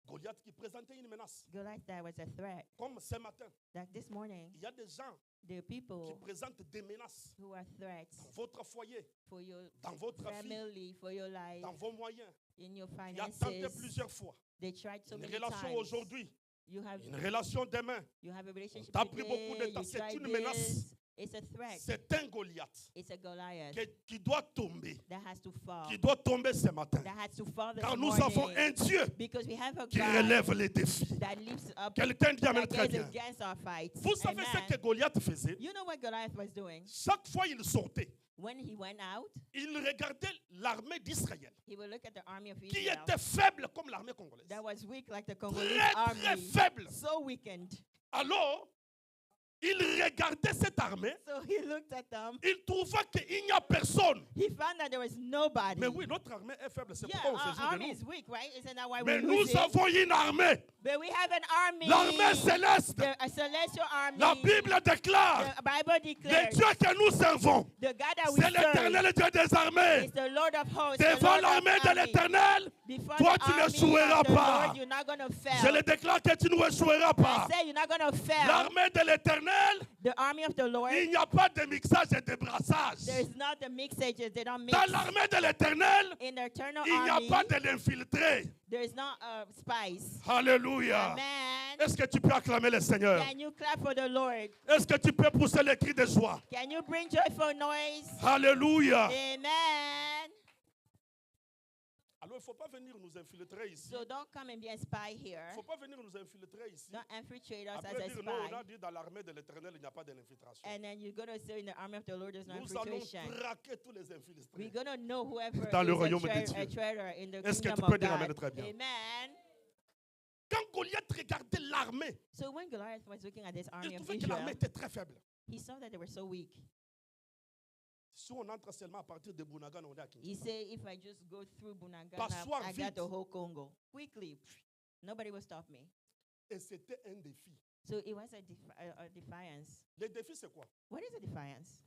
Goliath qui présentait une menace. Goliath that was a threat. Comme ce matin, Like this morning, il y a des gens there are qui people présentent des menaces who are threats dans votre foyer, for your dans votre vie, family, for your life, dans vos moyens. in your Il a tenté finances. plusieurs fois. They tried so Une many relation times. aujourd'hui, You have une relation demain. a relationship t'a pris beaucoup de today, temps. you C'est tried une menace. this. It's a threat. C'est un Goliath It's a Goliath qui doit tomber, that has to fall. qui doit tomber ce matin. That has to fall this Car nous morning. avons un Dieu Because we have a qui God relève les défis. that lifts up Quelqu'un dit amen that très goes bien. against our fights. Vous savez Amen. ce que Goliath faisait? You know what Goliath was doing? Chaque fois il sortait, When he went out, il regardait l'armée d'Israël, he would look at the army of qui Israel était faible comme l'armée congolaise. that was weak like the Congolese Très, très army. faible. So weakened. Alors, il regardait cette armée, So he looked at them. il trouva qu'il n'y a personne. He found that there was nobody. Mais oui, notre armée est faible, c'est Yeah, pourquoi on se our joue de army nous. is weak, right? Isn't that why Mais we nous lose it? avons une armée, But we have an army. l'armée céleste. A celestial army. La Bible déclare, The Bible le declares Dieu que nous servons, the God that we c'est serve l'éternel Dieu des armées. is the Lord of hosts. the Devant Lord of l'armée de armies. l'éternel, Before toi, the tu army n'échoueras of the pas. Lord, you're not going to Je fail. le déclare que tu n'échoueras I pas. say you're not going to fail. L'armée de l'éternel, The army of the Lord, il n'y a pas de mixage et de brassage. there's not the mixages. They don't mix. Dans l'armée de l'éternel, In the eternal il n'y a army, pas de l'infiltré. there's not spice. Alléluia. Amen. Est-ce que tu peux acclamer le Seigneur? Can you clap for the Lord? Est-ce que tu peux pousser les cris de joie? Can you bring joyful noise? Alléluia. Amen. Alors Alors, il ne faut pas venir nous infiltrer ici. So don't come and be a spy Il here. ne faut pas venir nous infiltrer ici. Don't infiltrate us Après as a dire, non, on a spy. dit dans l'armée de l'Éternel, il n'y a pas d'infiltration. And then you're going to say in the army of the Lord there's no Nous allons infiltration. traquer tous les infiltrés. We're going to know whoever Dans le is royaume de a Dieu. traitor in the Est-ce que kingdom tu peux of dire God. amen très bien? Amen. Quand Goliath regardait l'armée, So when Goliath was looking at this army il of trouvait que l'armée Israel, était très faible. he saw that they were so weak. Si on entre seulement à partir de Bounagan, on est à He Kinshasa. said, if I just go through Bunagana, Passoir I vite. got the whole Congo. Quickly. Nobody will stop me. Et c'était un défi. So it was a defiance. Le défi, c'est quoi? What is a defiance?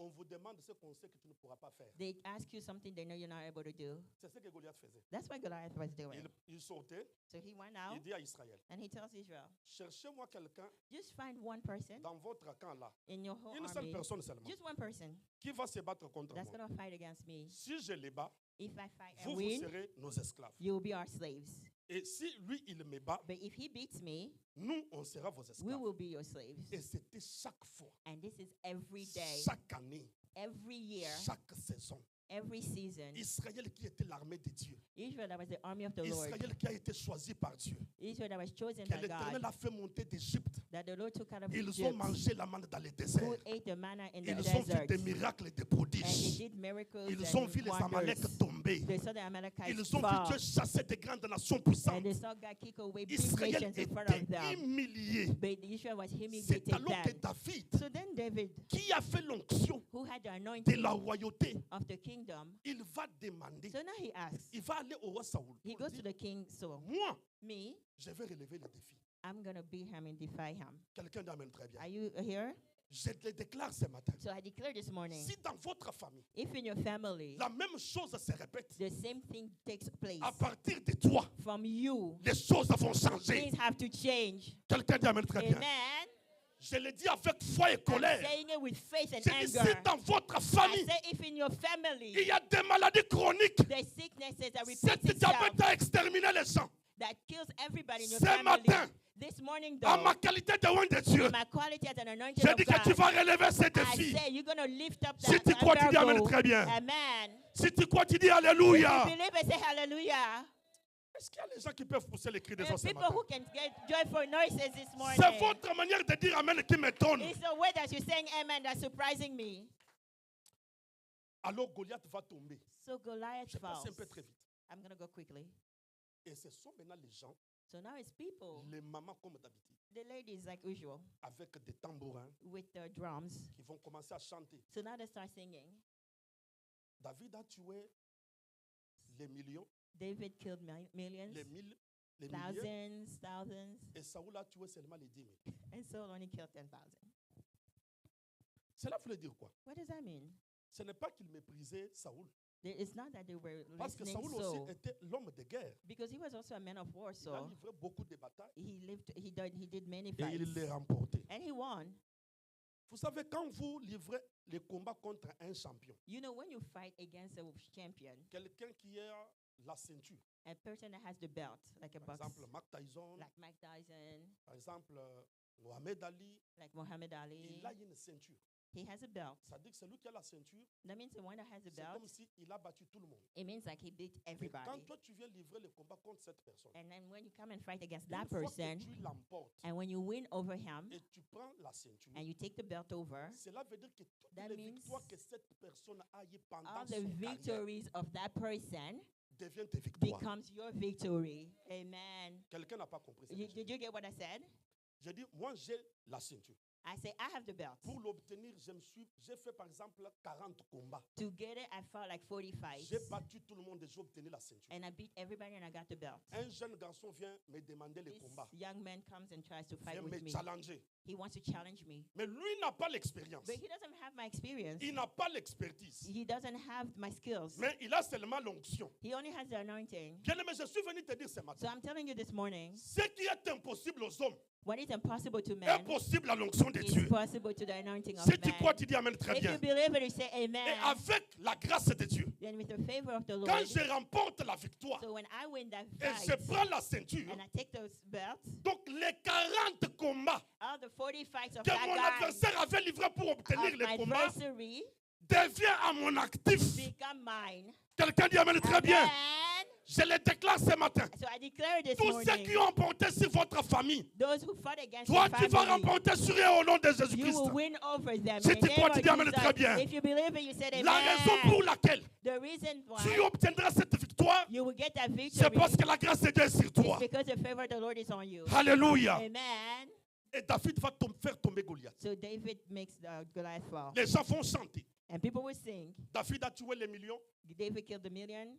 On vous demande ce qu'on sait que tu ne pourras pas faire. They ask you something they know you're not able to do. C'est ce que Goliath faisait. That's what Goliath was doing. Il sautait, So he went il out dit à Israël, and he tells Israel, cherchez-moi quelqu'un just find one person dans votre camp là, in your whole une seule army, personne seulement, just one person qui va se battre contre that's moi. going to fight against me. Si je les bats, If I fight vous, and vous win, serez nos esclaves. you will be our slaves. Et si lui, il me bat, But if he beats me, nous, on sera vos we esclaves. will be your slaves. Et c'était chaque fois, And this is every day, chaque année, every year, chaque saison. every season. Israël qui était l'armée de Dieu. Israel that was the army of the Lord. Israël qui a été choisi par Dieu. Israel that was chosen Que by l'Éternel God. a fait monter d'Égypte. That the Lord took out of Ils ont Egypt. mangé la manne dans le Who désert. ate the manna in the Ils ont vu desert. des miracles et des And he prodiges. did miracles Ils ont vu and les Amaleks wonders. tomber. They saw the Amalekites Ils ont vu fall. Dieu chasser des grandes nations And puissantes. they saw God kick away big Israël nations in front of était them. humilié. But Israel was C'est humiliated alors que then. David, So then David, qui a fait l'onction who had the de anointing la royauté, of the kingdom, il va demander, so now he asks, il va aller au roi Saoul. he pour goes to dire, the king, so moi, me, je vais relever le défi. I'm going to beat him and defy him. Quelqu'un d'amène très bien. Are you here? Je le déclare ce matin. So I declare this morning, Si dans votre famille, if in your family, la même chose se répète, the same thing takes place à partir de toi, from you, les choses vont changer. things have to change. Quelqu'un dit amen très bien. Amen. Je le dis avec foi et I'm colère. saying it with faith and Je dis, si anger. dans votre I famille, say if in your il family, y a des maladies chroniques, the sicknesses that cet repeat itself, diabète a exterminé les gens. that kills everybody in your Ce family. matin, This morning, à though, ma qualité de loin de Dieu, in my quality as an anointed je of dis que tu God, vas relever ces I défis. say you're going to lift up Si that tu crois, tu dis amen embargo. très bien. Amen. Si tu crois, tu dis If alléluia. you believe it, say hallelujah. Est-ce qu'il y a des gens qui peuvent pousser les cris de There joie are ce people matin? who can get joyful noises this morning. C'est votre manière de dire amen qui m'étonne. It's the way that you're saying amen that's surprising me. Alors Goliath va tomber. So Goliath Je passe falls. un peu très vite. I'm going to go quickly. Et ce sont maintenant les gens, So now it's people, les mamans comme d'habitude, the ladies like usual, avec des tambourins with their drums. qui vont commencer à chanter. So now they start singing. David a tué les millions, David killed millions, les milliers, thousands, et Saoul a tué seulement les 10 000. and Saul only killed 10,000. Cela voulait dire quoi? What does that mean? Ce n'est pas qu'il méprisait Saoul, It's not that they were parce que listening Saoul aussi Saul, était l'homme de guerre. because he was also a man of war. Il a So livré beaucoup de batailles he did many et fights, il les remportait. and he won. Vous savez, quand vous livrez les combats contre un champion, You know, when you fight against a champion, quelqu'un qui a la ceinture, a person that has the belt, like a par box, exemple Mark Tyson, like Mike Tyson, par exemple Mohamed Ali, like Muhammad Ali, il a une ceinture. he has a belt. Ça dit que celui qui a la ceinture, That means the one that has the c'est belt, comme s'il a battu tout le monde. it means like he beat Mais quand everybody. toi tu viens livrer le combat contre cette personne, And then when you come and fight against une that fois person, que tu l'emportes and when you win over him, et tu prends la ceinture, and you take the belt over, cela veut dire que toutes That les means victoires que cette personne a eues pendant all son the carrière victories of that person deviennent tes victoires. becomes your victory. Amen. Quelqu'un n'a pas compris ça. Did you get what I said? Je dis, moi j'ai la ceinture. I say I have the belt. Pour l'obtenir, j'ai fait par exemple 40 combats. To get it, I fought like 40 fights, J'ai battu tout le monde et j'ai obtenu la ceinture. and I beat everybody, and I got the belt. Un jeune garçon vient me demander les This combats. young man comes and tries to fight Vient with me me. challenger. He wants to challenge me, Mais lui n'a pas l'expérience. but he doesn't have my experience. Il n'a pas l'expertise. He doesn't have my skills. Mais il a seulement l'onction. He only has the anointing. Bien-aimé, je suis venu te dire ce So matin. I'm telling you this morning, Ce qui est impossible aux hommes what is impossible to est men possible à l'onction de is Dieu. possible to the anointing of Si tu man. crois, tu dis Amen très If you bien. believe it, you say Et amen. avec la grâce de Dieu, Then with the favor of the quand Lord, je remporte la victoire so when I win that et je fight, prends la ceinture, and I take those belts, donc les 40 combats all the 40 fights of que that mon guy, adversaire avait livrés pour obtenir of my les combats adversary, devient à mon actif. become mine. Quelqu'un dit Amen très bien. Amen. Je le déclare ce matin. So I declare this Tous ceux qui morning, ont porté sur votre famille, those who fought against toi, your tu vas family, remporter sur eux au nom de you Jésus-Christ. will win over them. Si In the tu name crois, of tu dis amen Jesus. très bien. If you believe it, you said La raison pour amen. laquelle The reason why tu obtiendras cette victoire, you will get that c'est victory parce que la grâce de Dieu est sur is toi. because the favor of the Lord is on you. Alléluia. Amen. Et David va faire tomber Goliath. So David makes the Goliath fall. Les gens vont chanter. And people will sing. David a tué les millions, David killed the million,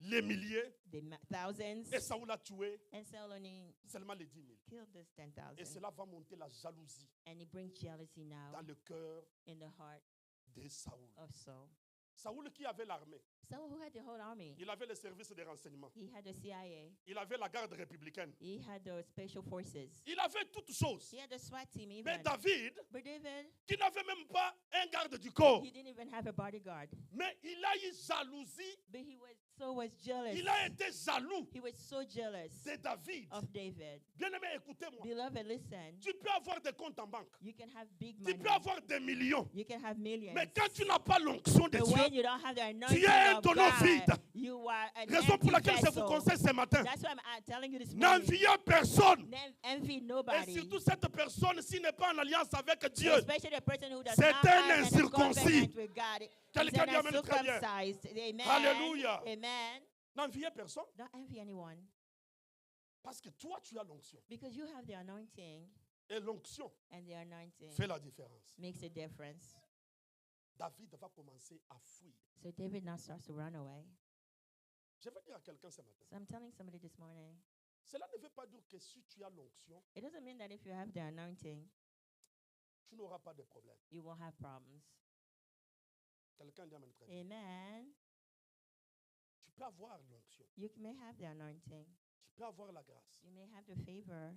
les milliers, the thousands, et Saoul a tué and Saul only seulement les 10 000. killed this Et 10,000. cela va monter la jalousie And he brings jealousy dans now le cœur in the heart de Saoul. of Saul. Saoul qui avait l'armée, Saul, who had the whole army, il avait les services de renseignement, he had the CIA, il avait la garde républicaine, he had the special forces, il avait toutes choses. he had the SWAT team Mais even. David, But David, qui n'avait même pas un garde du corps, he didn't even have a bodyguard. mais il a eu jalousie, But was jealous. il a été jaloux He was so jealous de David. of David. Bien-aimé, écoutez-moi. Beloved, listen. Tu peux avoir des comptes en banque, You can have big tu money. peux avoir des millions, You can have millions. mais quand tu n'as pas l'onction de But Dieu, when you don't have the anointing tu es un of tonneau God, vide. you are an Raison pour empty laquelle je vous vessel. conseille ce matin, That's why I'm telling you this morning. n'enviez personne. Envy Et nobody. surtout cette personne, s'il n'est pas en alliance avec Dieu, Especially the person who does c'est not un have an incirconcis. covenant with God. He's Quelqu'un an dit amen très bien. uncircumcised. Amen. Alléluia. Amen. N'enviez personne. Don't envy anyone Parce que toi, tu as l'onction. because you have the anointing, Et l'onction and the anointing fait la différence. makes a difference. David va commencer à fuir. So David now starts to run away. Je vais dire à quelqu'un ce matin, So I'm telling somebody this morning, cela ne veut pas dire que si tu as l'onction, it doesn't mean that if you have the anointing, tu n'auras pas de problème. you won't have problems. Quelqu'un dit amen très bien. Amen. Tu peux avoir l'onction. You may have the anointing. Tu peux avoir la grâce. You may have the favor,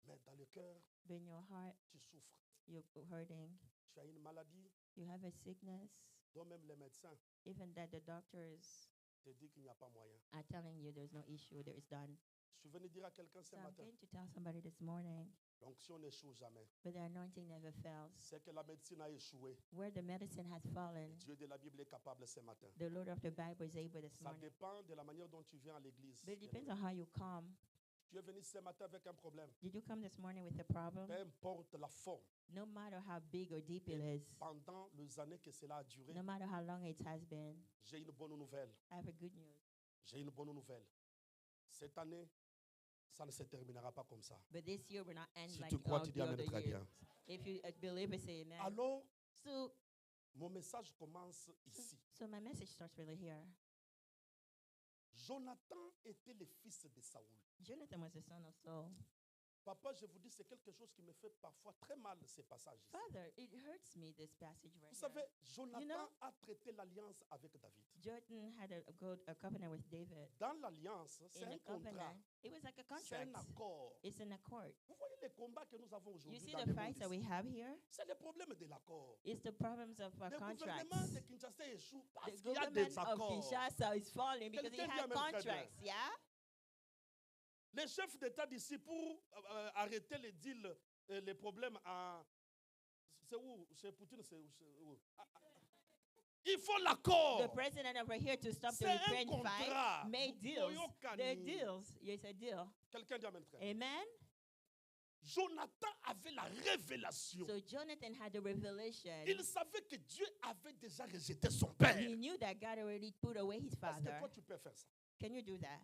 Mais dans le cœur, but in your heart, tu souffres. you're hurting. Tu as une maladie You have a sickness, dont même les médecins even that the doctors te disent qu'il n'y a pas moyen. are telling you there's no issue, there is done. Je suis venu dire à quelqu'un ce So I'm matin, going to tell somebody this morning, l'onction n'échoue jamais. but the anointing never fails. C'est que la médecine a échoué. Where the medicine has fallen, Dieu de la Bible est capable ce matin. the Lord of the Bible is able this Ça morning. dépend de la manière dont tu viens à l'église. But it depends on how you come. Tu es venu ce matin avec un problème. Did you come this morning with a problem? Peu importe la forme, No matter how big or deep it is, pendant les années que cela a duré, no matter how long it has been, j'ai une bonne nouvelle. I have a good news. J'ai une bonne nouvelle. Cette année, ça ne se terminera pas comme ça. But this year will not end Si like tu crois, all tu dis the amen other très years. bien. If you believe it, say amen. Alors, So, mon message commence ici. so my message starts really here. Jonathan était le fils de Saoul. Jonathan was the son of Saul. Papa, je vous dis, c'est quelque chose qui me fait parfois très mal, ces passages ici. Father, it hurts me, this passage right Vous savez, here. Jonathan know- a traité l'alliance avec David. Jordan had a covenant with David. Dans l'alliance, c'est In un a contrat, covenant, it was like a c'est un contract. accord. It's an accord. Vous voyez les combats que nous avons You aujourd'hui see dans the le fights that monde we ici? have here? C'est le problème de l'accord. It's the problems of Le contracts. gouvernement de Kinshasa échoue The parce qu'il y a des government of accords. Kinshasa is falling because he Quelqu'un dit had amen très bien. contracts, yeah? Les chefs d'État d'ici, pour arrêter les deals, les problèmes à... C'est où? Chez Poutine, c'est où? Il faut l'accord. The president over here to stop the C'est un Ukraine contrat. fight made deals. Boyokani. They're deals. Yes, a deal. Quelqu'un dit amen très bien. Amen? Jonathan avait la révélation. So Jonathan had the revelation. Il savait que Dieu avait déjà rejeté son père. He knew that God already put away his Est-ce que father. toi, tu peux faire ça? Can you do that?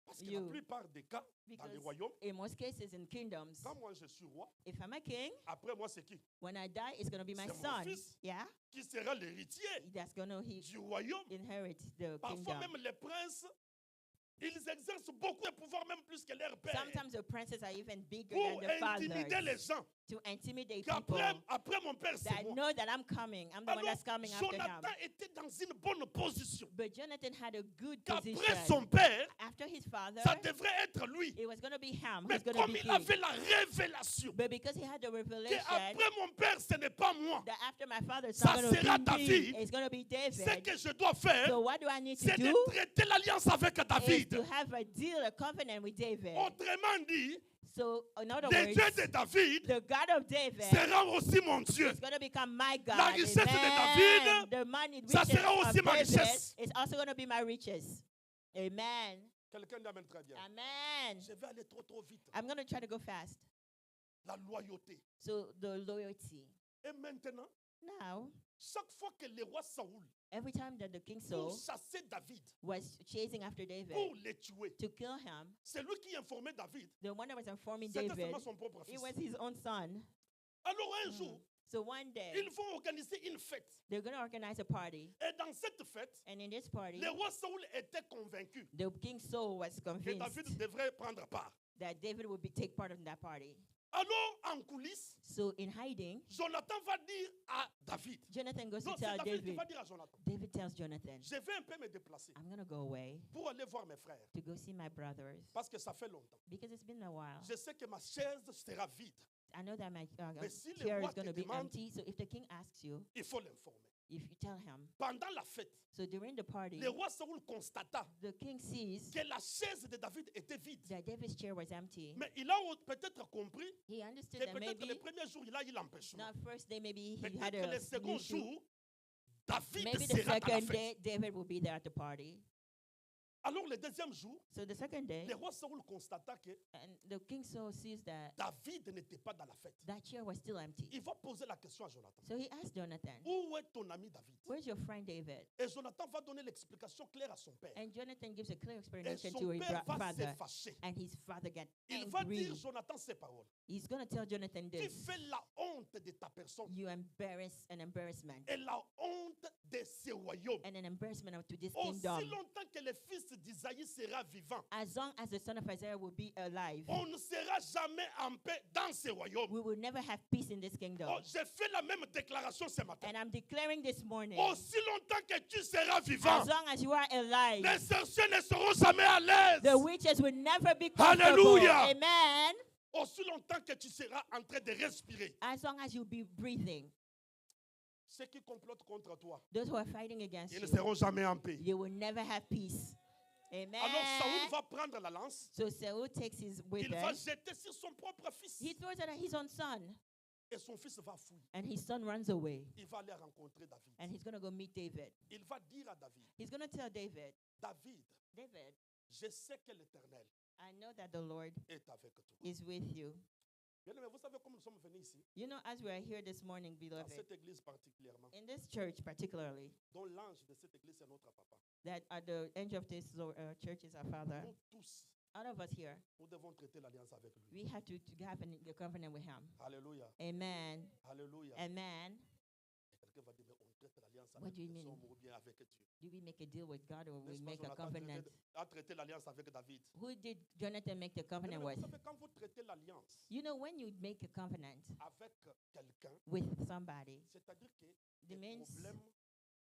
Parce que la You. plupart des cas, dans Because les royaumes, in most cases in kingdoms, quand moi je suis roi, if I'm a king, après moi c'est qui? when I die, it's going to be my C'est mon son. fils. Yeah? Qui sera l'héritier That's going to du royaume? inherit the Parfois kingdom. même les princes, ils exercent beaucoup de pouvoir, même plus que leur père, Sometimes the princes are even bigger pour than the intimider fathers les gens. to intimidate people Après mon père, c'est that moi. know that I'm coming. I'm the one Alors, that's coming after him. Jonathan était dans une bonne position. But Jonathan had a good Qu'après position. son père, After his father, ça devrait être lui. it was going to be him Mais who's going to comme be il king. avait la révélation But because he had the que revelation après mon père, ce n'est pas moi, that after my father, it's Ça not going sera to be me, David. it's going to be ce David. que je dois faire, So what do I need to c'est do? de traiter l'alliance avec Is David. to have a deal, a covenant with David. Autrement dit, So in other le words, Dieu de David the God of David sera aussi mon Dieu. is going to become my God. La richesse de Amen. David, The money, ça riches sera aussi of ma David richesse. is also going to be my riches. Amen. Quelqu'un dit Amen très bien. Amen. Je vais aller trop vite. I'm going to try to go fast. La loyauté. So the loyalty. Et maintenant, Now, chaque fois que le roi Saoul, every time that the king pour Saul chasser David, was chasing after David pour le tuer, to kill him, c'est lui qui informait David. the one that was informing C'était David, seulement son propre it fils. was his own son. Alors un jour, So one day, ils vont organiser une fête. they're going to organize a party. Et dans cette fête, And in this party, le roi Saoul était convaincu the king Saul was que convinced David devrait prendre part. that David would take part in that party. Alors, en coulisses, So in hiding, Jonathan va dire à David. Jonathan goes Non, to c'est tell David qui David. va dire à Jonathan. David tells Jonathan, Je vais un peu me déplacer I'm going to go away pour aller voir mes frères. to go see my brothers Parce que ça fait longtemps. because it's been a while. Je sais que ma chaise sera vide. I know that my Mais si le chair roi is going to te be demande- empty. So if the king asks you, Il faut l'informer. if you tell him, Pendant la fête, so during the party, le roi Saoul constata the king sees que la chaise de David était vide. that David's chair was empty. Mais il a peut-être compris He understood que that peut-être maybe le premier jour, il a eu l'empêchement. not first day, maybe he Peut-être had que le a second issue. jour, David Maybe the sera à la second fête. day, David will be there at the party. Alors le deuxième jour, So the second day, le roi Saoul constata que and the king Saul sees that David n'était pas dans la fête. that chair was still empty. Il va poser la question à Jonathan. So he asked Jonathan, Où est ton ami David? where's your friend David? Et Jonathan va donner l'explication claire à son père. And Jonathan gives a clear Et explanation son to his père va se father. fâcher. And his father got Il va angry. dire Jonathan ces paroles. He's going to tell Jonathan Tu this. fais la honte de ta personne You embarrass an embarrassment. et la honte de ce royaume. And an embarrassment to this Aussi kingdom. longtemps que le fils d'Isaïe sera vivant, As long as the son of Isaiah will be alive, on ne sera jamais en paix dans ce royaume. we will never have peace in this kingdom. Oh, j'ai fait la même déclaration ce matin. And I'm declaring this morning, Aussi longtemps que tu seras vivant, as long as you are alive, les sorciers ne seront jamais à l'aise. the witches will never be comfortable. Hallelujah. Amen. Aussi longtemps que tu seras en train de respirer, As long as you'll be breathing, ceux qui complotent contre toi, those who are fighting against ils ne you, seront jamais en paix. you will never have peace. Amen. Alors Saoul va prendre la lance, So Saul takes his il va weapon, jeter sur son propre fils. he throws it at his own son, Et son fils va fuir. and his son runs away. Il va aller rencontrer David. And he's going to go meet David. Il va dire à David, He's going to tell David, David, David, je sais que l'Éternel I know that the Lord est avec toi. is with you. Bien-aimé, vous savez comment nous sommes venus ici, You know, as we are here this morning, dans beloved, cette église particulièrement, in this church particularly, dont l'ange de cette église est notre papa. that at the end of this church is our Father, Nous tous, all of us here, nous devons traiter l'alliance avec lui. we have to have a covenant with Him. Alléluia. Amen. Alléluia. Amen. Et quelqu'un va dire, mais on traite l'alliance What avec do you les mean? hommes ou bien avec Dieu. Do we make a deal with God or we N'est-ce pas, make a Jonathan covenant? a traité l'alliance avec David. Who did Jonathan make the covenant Bien-aimé, with? vous savez, quand vous traitez l'alliance You know, when you make a covenant avec quelqu'un, with somebody, c'est-à-dire que it les means problèmes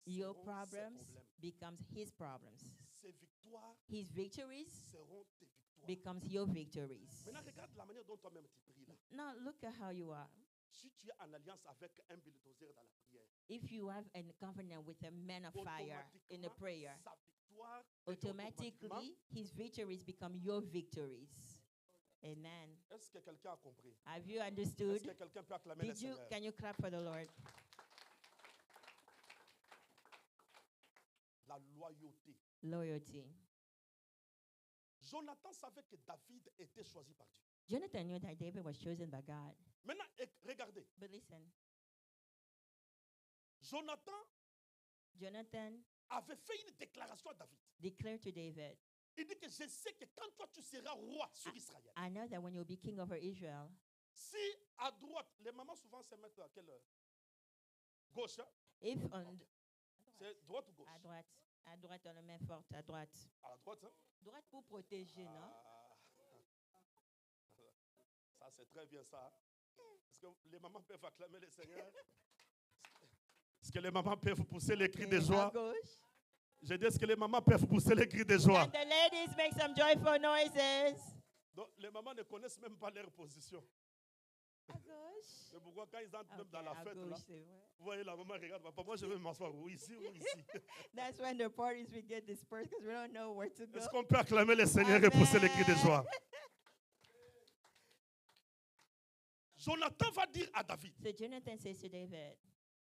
your seront ses problems problèmes. becomes his problems. Ses victoires His victories seront tes victoires. becomes your victories. Maintenant, regarde la manière dont toi-même tu pries là. Now look at how you are. Si tu es en alliance avec un bulldozer dans la prière, If you have a covenant with a man of fire in a prayer, sa victoire est automatically his victories become your victories. Amen. Est-ce que quelqu'un a compris? Have you Est-ce understood? que quelqu'un peut acclamer le Did you? Seigneur? Can you clap for the Lord? La loyauté. Loyalty. Jonathan savait que David était choisi par Dieu. Jonathan knew that David was chosen by God. Maintenant, regardez. But listen, Jonathan Jonathan avait fait une déclaration à David. declared to David, Il dit que je sais que quand toi tu seras roi sur Israël, I know that when you'll be king over Israel, si à droite, les mamans souvent se mettent à quelle gauche, hein? if on C'est droite ou gauche? à droite, on le met forte, à droite. À la droite, hein? Droite pour protéger, non? Ah. Ça c'est très bien ça. Est-ce que les mamans peuvent acclamer le Seigneur? Est-ce que les mamans peuvent pousser les cris de À joie? gauche. Je dis, est-ce que les mamans peuvent pousser les cris de joie? And the ladies make some joyful noises. Donc, les mamans ne connaissent même pas leur position. À gauche. C'est pourquoi quand ils entrent même Okay, dans la à fête, là, gauche, c'est vrai. vous voyez la maman regarde, papa, moi je vais m'asseoir ou ici ou ici. That's when the parties we get dispersed because we don't know where to go. Est-ce qu'on peut acclamer le Seigneur et pousser les cris de joie? Jonathan va dire à David, So Jonathan says to David,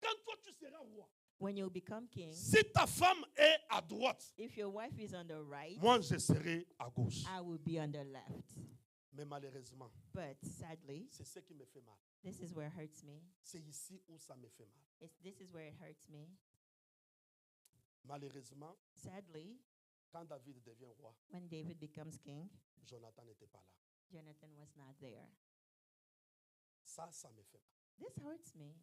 quand toi tu seras roi, When you become king, Si ta femme est à droite, if your wife is on the right, moi je serai à gauche. I will be on the left. Mais malheureusement, But sadly, c'est ce qui me fait mal. this is where it hurts me. C'est ici où ça me fait mal. This is where it hurts me. Malheureusement, Sadly, quand David devient roi, when David becomes king, Jonathan n'était pas là. Jonathan was not there. Ça me fait mal. This hurts me.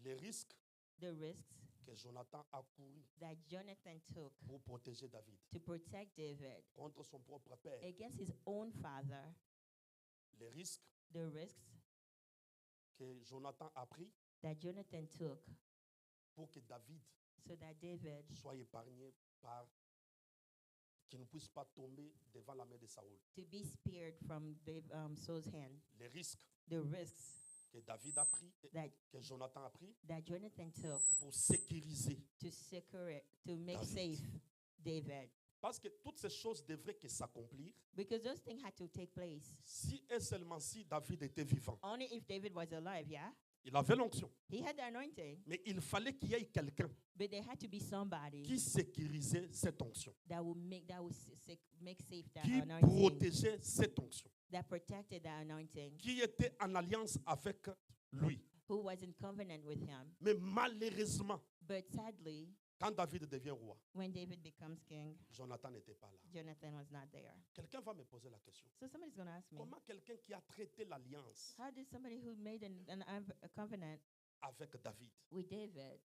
Les risques The risks que Jonathan a couru that Jonathan took pour protéger David to protect David contre son propre père. against his own father, Les risques the risks que Jonathan a pris that Jonathan took pour que David so that David soit épargné par qu'il ne puisse pas tomber devant la main de Saoul. to be spared from Saul's hand, Les risques the risks que David a pris, that que Jonathan a pris that Jonathan took pour sécuriser. to secure it, to make David. safe David. Parce que toutes ces choses devraient que s'accomplir Because those things had to take place. si et seulement si David était vivant. Only if David was alive, yeah? Il avait l'onction. He had the anointing, Mais il fallait qu'il y ait quelqu'un but there had to be somebody qui sécurisait cette onction, that would make safe that qui anointing, protégeait cette onction, that protected that anointing, qui était en alliance avec lui. who was in covenant with him. Mais malheureusement, But sadly, quand David devient roi, when David becomes king, Jonathan n'était pas là. Jonathan was not there. Quelqu'un va me poser la question. So somebody's going to ask me, Comment quelqu'un qui a traité l'alliance how did somebody who made a covenant avec David, with David,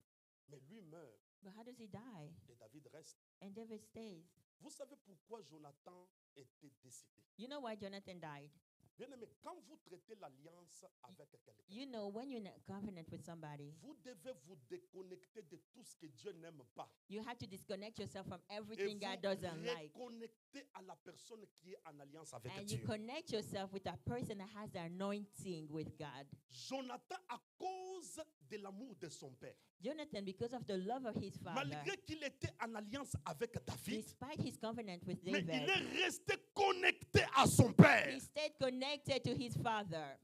mais lui meurt but how does he die? et David reste? And David stays. Vous savez pourquoi Jonathan était décédé? You know why Jonathan died? Bien aimé, quand vous traitez l'alliance avec quelqu'un, You know, when you're in a covenant with somebody, vous devez vous déconnecter de tout ce que Dieu n'aime pas. you have to disconnect yourself from Et everything vous God doesn't like. reconnecter à la personne qui est en alliance avec And you Dieu. connect yourself with a person that has the anointing with God. Jonathan, à cause de l'amour de son père, Jonathan, because of the love of his father, malgré qu'il était en alliance avec David, despite his covenant with mais il David, est resté connecté à son père. he stayed connected to his father.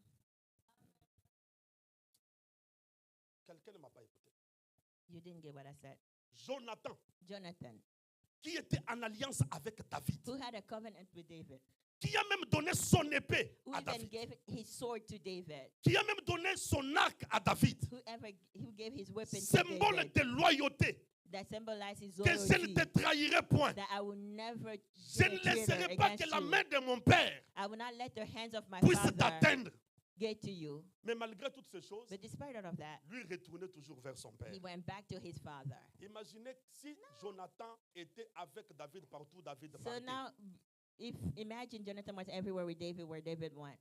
Quelqu'un ne m'a pas écouté. You didn't get what I said. Jonathan, Jonathan, qui était en alliance avec David, who had a covenant with David, qui a même donné son épée who à even David, gave his sword to David, qui a même donné son arc à David, who gave his weapon to symbole David, de loyauté, that symbolizes que je ne loyalty, te trahirai point. that I will never Je ne laisserai pas que against la you. main de mon père I will not let the hands of my puisse father t'atteindre. get to you. Mais malgré toutes ces choses, But despite all of that, lui retournait toujours vers son père. he went back to his father. Imaginez si Jonathan était avec David partout, David So partait. now, if imagine Jonathan was everywhere with David, where David went.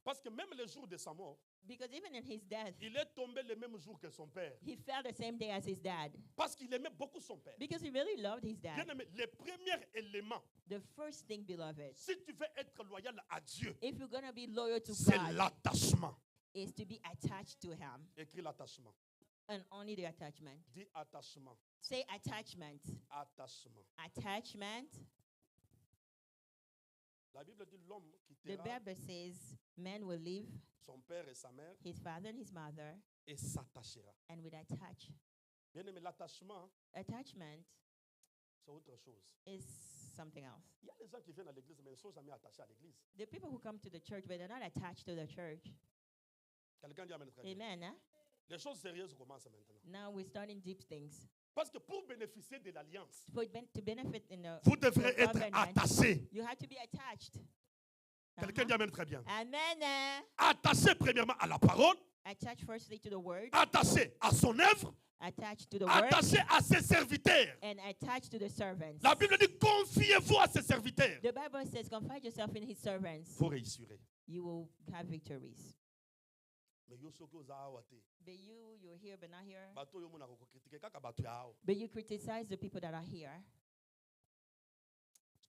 Parce que même le jour de sa mort, Because even in his death, il est tombé le même jour que son père. he fell the same day as his dad. Parce qu'il aimait beaucoup son père. Because he really loved his Bien dad. aimé, le premier élément, The first thing, beloved, si tu veux être loyal à Dieu, if you're going to be loyal to c'est God, l'attachement. is to be attached to him. Écris l'attachement. And only the attachment. Dis attachement. Say attachment. Attachement. Attachment. La Bible dit l'homme The quittera Bible says man will leave son père et sa mère his father and his mother et s'attachera. and will attach. Bien aimé, l'attachement, Attachment c'est autre chose. is something else. Il y a des gens qui viennent à l'église, mais ils ne sont jamais attachés à l'église. The people who come to the church, but they're not attached to the church. Quelqu'un dit amen très bien. Amen. Huh? Les choses sérieuses commencent maintenant. Now we're starting deep things. Parce que pour bénéficier de l'alliance, To benefit in the vous devrez the être covenant, attaché. you have to be attached. Quelqu'un dit amen très bien. Amen. Attaché premièrement à la parole, Attached firstly to the word, attaché à son œuvre, attached to the word, attaché à ses serviteurs. and attached to the servants. La Bible dit confiez-vous à ses serviteurs. The Bible says, confide yourself in his servants. Vous réussirez. You will have victories. Mais yo soki oza awa te. But you're here but not here. Bato yo mona ko critiquer kaka bato ya awa. But you criticize the people that are here.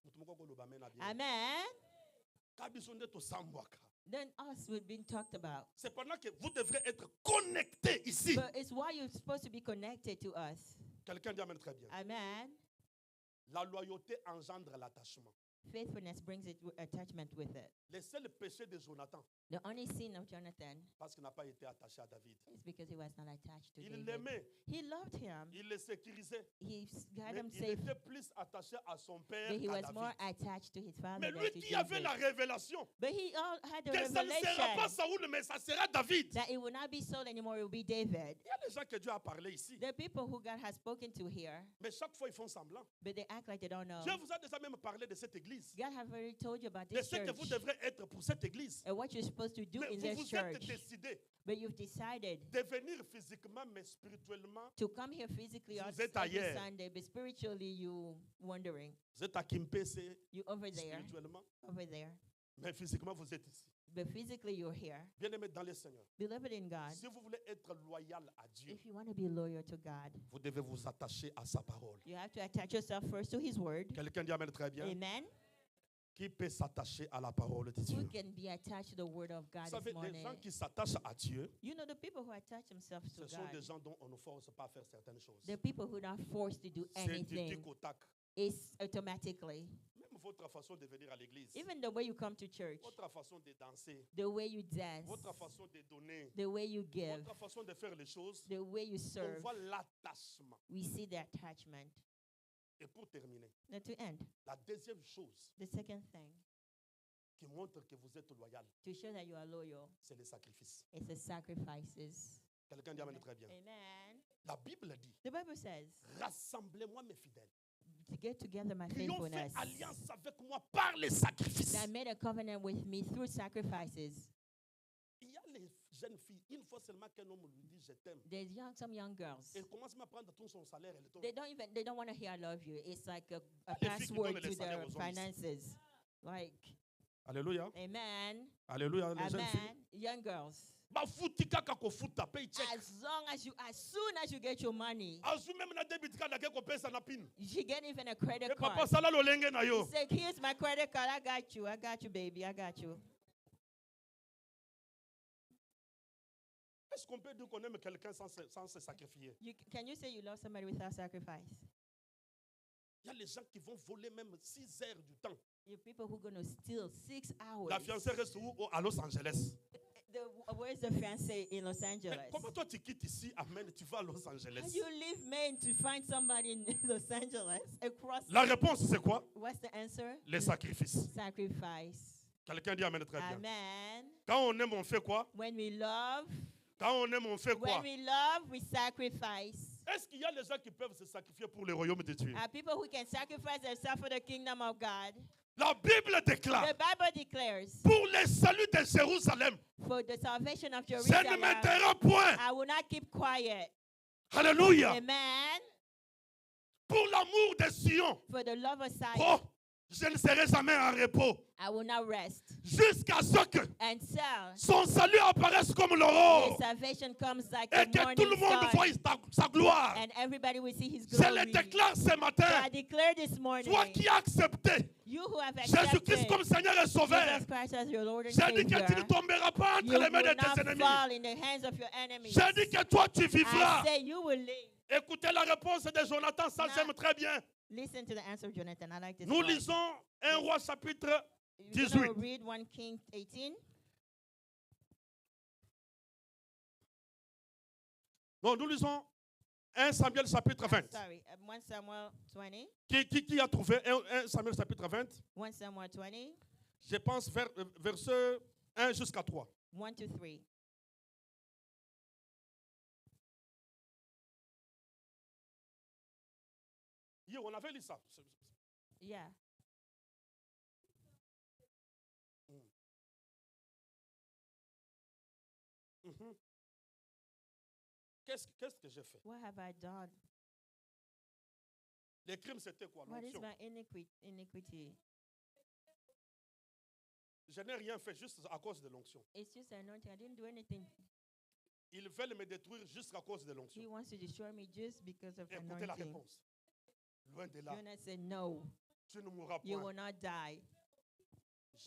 Mutu moko ko loba mena bien. Amen. Ka biso nde to sambwaka. Then us, we've been talked about. C'est pendant que vous devrez être connectés ici. But it's why you're supposed to be connected to us. Quelqu'un dit amen très bien. Amen. La loyauté engendre l'attachement. Faithfulness brings it attachment with it. Le seul péché de Jonathan, The only sin of Jonathan parce qu'il n'a pas été attaché à David. is because he was not attached to Il David. l'aimait, He loved him. il le sécurisait. He got Mais him il safe, était plus attaché à son père but he qu'à was David. more attached to his father Mais than lui to qui avait David. la révélation But he all had the que ça ne sera pas revelation Saoul, mais ça sera David. that it will not be Saul anymore, it will be David. Il y a des gens que Dieu a parlé ici, The people who God has spoken to here, mais chaque fois ils font semblant. but they act like they don't know. Dieu vous a déjà même parlé de cette église, God has already told you about de this ce que church vous devrez être pour cette église. and what you're supposed to do Mais in vous this vous êtes church. décidé But you've decided de venir physiquement, mais spirituellement, to come here physically Vous on êtes every ailleurs. Sunday, but spiritually you wondering. vous êtes à Kimpese You over there, spirituellement, over there. mais physiquement vous êtes ici. But physically you're here. Bien-aimé dans le Seigneur, Beloved in God, si vous voulez être loyal à Dieu, if you want to be loyal to God, vous devez vous attacher à sa parole. you have to attach yourself first to His Word. Quelqu'un dit Amen très bien. Amen. Qui peut s'attacher à la parole de Who Dieu? can be attached to the Word of Vous God savez, this les morning? gens qui s'attachent à Dieu, You know, the people who attach themselves to ce sont des God, gens dont on ne force pas à faire certaines choses. the people who are not forced to do C'est du anything. tic au tac. It's automatically. Même votre façon de venir à l'église, Even the way you come to church, votre façon de danser, the way you dance, votre façon de donner, the way you give, votre façon de faire les choses, the way you on serve, voit l'attachement. we see the attachment. Et pour terminer, Now to end, la deuxième chose the second thing, qui montre que vous êtes loyal, to show that you are loyal, c'est les sacrifices. is the sacrifices. Quelqu'un dit Amen très bien. Amen. La Bible dit, The Bible says, rassemblez-moi mes fidèles, to get together my qui ont fait faithfulness, alliance avec moi par les sacrifices. that made a covenant with me through sacrifices. Il y a les jeunes filles, une fois seulement qu'un homme lui dit je t'aime, There's some young girls. elle commence même à prendre tout son salaire, elle tombe. They don't want to hear I love you. It's like a Les filles qui password donnent les to salaires their aux hommes ici. finances. Like, Alléluia. amen. Alléluia, les jeunes filles. Amen. Young girls. Bafuti kaka kofuta paycheck. As soon as you get your money, Azu même na debit card ake kopesa na pin. you get even a credit E papa card. sala lolenge na yo. Say, here's my credit card. I got you, baby. I got you. Est-ce qu'on peut dire qu'on aime quelqu'un sans se sacrifier? Can you say you love somebody without sacrifice? Il y a les gens qui vont voler même 6 heures du temps. You people who going to steal 6 hours. La fiancée reste où? À Los Angeles. Where's the fiancé in Los Mais Angeles? comment toi tu quittes ici, amen, tu vas à Los Angeles? How you leave Maine to find somebody in Los Angeles across? La réponse c'est quoi? What's the answer? Les sacrifices. Sacrifice. Quelqu'un dit amen très bien. Amen. Quand on aime, on fait quoi? When we love, Quand on aime, on fait quoi? when we love, we sacrifice. Est-ce qu'il y a des gens qui peuvent se sacrifier pour le royaume de Dieu? Are people who can sacrifice themselves for the kingdom of God? La Bible déclare, The Bible declares, pour le salut de Jérusalem, for the salvation of je ne Jerusalem, me tairai point. I will not keep quiet. Alléluia. Amen. Pour l'amour de Sion, For the love of Zion, oh, je ne serai jamais en repos. I will not rest Jusqu'à ce que until son salut apparaisse comme his l'aurore. salvation comes like Et a que tout morning le monde star, voie sa gloire. and everybody will see his Je glory. le déclare ce So matin. I declare this morning, Toi qui as accepté you who have Jésus-Christ accepted comme Seigneur et Sauveur, Jesus Christ as your Lord and j'ai dit que tu ne Savior, tomberas pas you entre les mains will de tes not ennemis. fall in the hands of your enemies. J'ai dit que toi tu vivras. I say you will live. Écoutez la réponse de Jonathan, ça Now- j'aime très bien. Listen to the answer of Jonathan. I like this Nous one. lisons 1 Roi chapitre We're 18. going to read 1 King 18. Non, nous lisons 1 Samuel chapitre 20. Sorry, 1 Samuel 20. Qui a trouvé 1 Samuel chapitre 20? 1 Samuel 20, Je pense vers verset 1 jusqu'à 3. 1 to 3. Hier, on avait lu ça. Yeah. Mhm. Qu'est-ce que j'ai fait? What have I done? Les crimes, c'était quoi? What is L'onction. my iniquity? Je n'ai rien fait juste à cause de l'onction. It's just anointing. I didn't do anything. Ils veulent me détruire juste à cause de He l'onction. wants to destroy me just because of Écoutez la anointing. réponse. Loin de là. Jonah said, no, Tu ne mourras you point. will not die.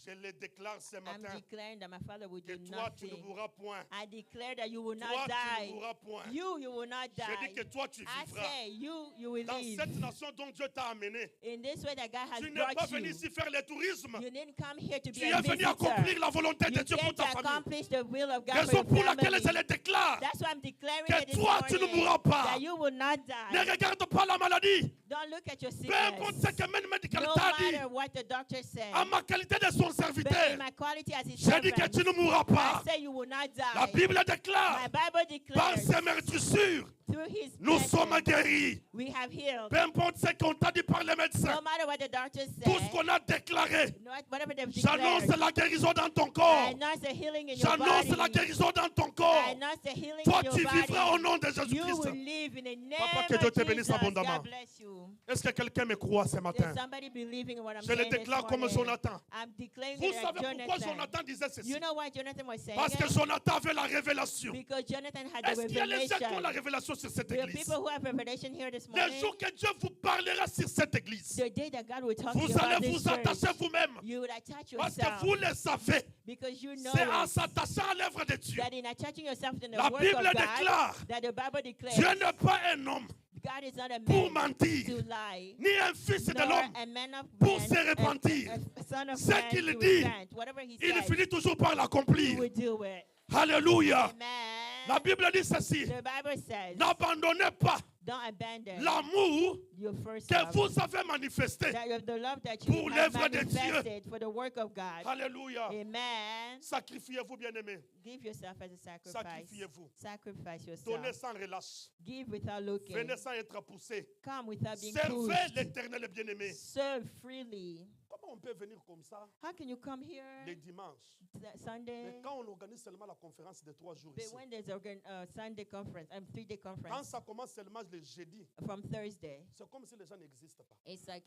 Je le déclare ce I'm matin declaring that my father will que do toi, tu ne nothing. mourras point. I declare that you will Toi, not tu ne die. mourras point. You will not Je dis die. que toi, tu I vivras. say you will Dans live. cette nation dont Dieu t'a amené. In this way that God has Tu n'es pas brought venu you. ici faire le tourisme. You didn't come here to be Tu a es venu visitor. accomplir la volonté de You Dieu pour came ta to famille. accomplish the will of God for Raison your pour laquelle je family. le déclare. That's why I'm declaring Que it this toi, tu ne morning, mourras pas. that you will not Ne die. regarde pas la maladie. Don't look at your Peu importe ce sickness. que même médical No t'a dit. matter what the doctor said. En ma qualité de son But serviteur, in my quality as his j'ai dit que servant, tu ne mourras I pas. say you will not La die. Bible My déclare, Bible par declares ses meurtrissures, through his nous sommes blessings, guéris. we have healed. Peu importe ce qu'on t'a dit par les médecins, No matter what the doctor tout ce said, qu'on a déclaré, whatever they've j'annonce declared, la guérison dans ton I corps. announce the healing in your J'annonce body. la guérison dans ton I corps. announce the healing Toi, in your tu vivras au body. nom de You Jésus-Christ. will live in the name Papa, que Dieu te of bénisse Jesus. abondamment. God bless you. Est-ce que quelqu'un me croit ce matin? Is somebody believing in what I'm Je le saying this déclare comme morning? Jonathan. I'm declaring Vous it like savez pourquoi Jonathan. Jonathan disait ceci? You know why Jonathan was saying Parce que it? Jonathan avait la révélation. Because Jonathan had the Est-ce qu'il y a les gens qui ont la revelation. révélation sur cette There are église? people who have revelation here this Le morning. jour que Dieu vous parlera sur cette église, The day that God will talk to vous you about allez this vous attacher church, vous-même. you will attach Parce que yourself vous le savez. because you know C'est en it, s'attachant à l'œuvre de Dieu. that in attaching yourself to the La work Bible of God, déclare, that the Bible declares Dieu n'est pas un homme God is not a pour man mentir, to lie, ni un fils de nor l'homme a man of pour man, se repentir. a son of Ce man qu'il to dit, repent. Whatever he Il says, finit toujours par he l'accomplir. will do it. Alléluia. Amen. La Bible dit ceci. The Bible says, N'abandonnez pas don't abandon l'amour your first que love. vous avez manifesté. That you have the love that you pour have l'œuvre de Dieu. manifested for the work of God. Alléluia. Amen. Sacrifiez-vous, bien-aimés. Give yourself as a sacrifice. Sacrifiez-vous. Sacrifice Donnez yourself. sans relâche. Give without looking. Venez sans être poussé. Come without being Servez pushed. l'éternel bien-aimé. Serve freely. Comment on peut venir comme ça How can you come here les dimanches? Sunday? Mais quand on organise seulement la conférence de 3 jours But ici, when there's a Sunday conference, 3-day quand conference ça commence seulement le jeudi, from Thursday, c'est comme si les gens n'existent pas. it's like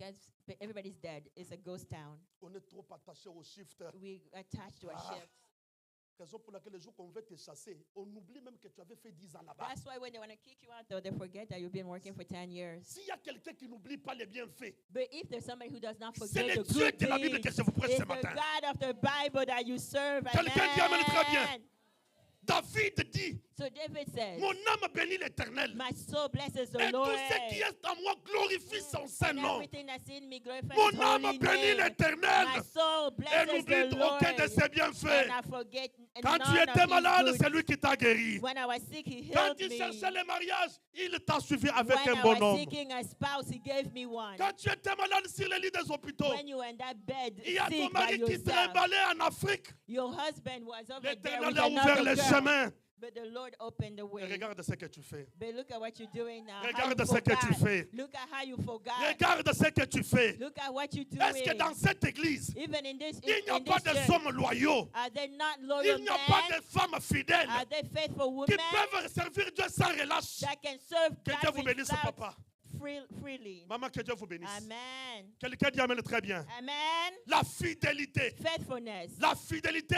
everybody's dead. It's a ghost town. On est trop attaché au shift. We attached to a Ah. shift. Raison pour laquelle les jours qu'on veut te chasser, on oublie même que tu avais fait 10 ans là-bas. That's why when they want to kick you out, though, they forget that you've been working for 10 years. S'il y a quelqu'un qui n'oublie pas les bienfaits, But if there's somebody who does not c'est forget le the Dieu good de la Bible que things, je vous prêche it's ce the matin. God of the Bible that you serve. Quelqu'un dit Amen très bien. Amen. David dit, So David says, mon âme bénit l'Éternel. my soul blesses the Et tout Lord. ce qui est en moi glorifie son saint And nom. everything that's in me glorifies Mon his âme holy bénit name. l'Éternel. My soul Et blesses n'oublie the Lord. aucun de ses bienfaits. And I forget Quand tu none étais of malade, his c'est good. lui qui t'a guéri. When I was sick, he Quand healed tu me. cherchais le mariage, il t'a suivi avec When un I bon was homme. seeking a spouse, he gave me one. Quand tu étais malade sur les lits des hôpitaux, When you were in that bed, il y a ton sick by mari qui yourself, trimballait en Afrique. your husband was over there L'Éternel with a ouvert another les girl. chemins. But the Lord opened the Et way. regarde ce que tu fais. But look at what you're doing now. How Regarde you ce que tu forgot. fais. Look at how you forgot. Regarde ce que tu fais. Look at what you're Est-ce que doing. dans cette église, Even in this, il n'y a in pas this de church, hommes loyaux? are they not loyal Il n'y a pas men? de femmes fidèles Are they faithful qui women peuvent servir Dieu sans relâche? that can serve Que Dieu God vous bénisse, without papa. freely? Maman, que Dieu vous bénisse. Amen. Quelqu'un dit Amen très bien. Amen. La fidélité. Faithfulness. La fidélité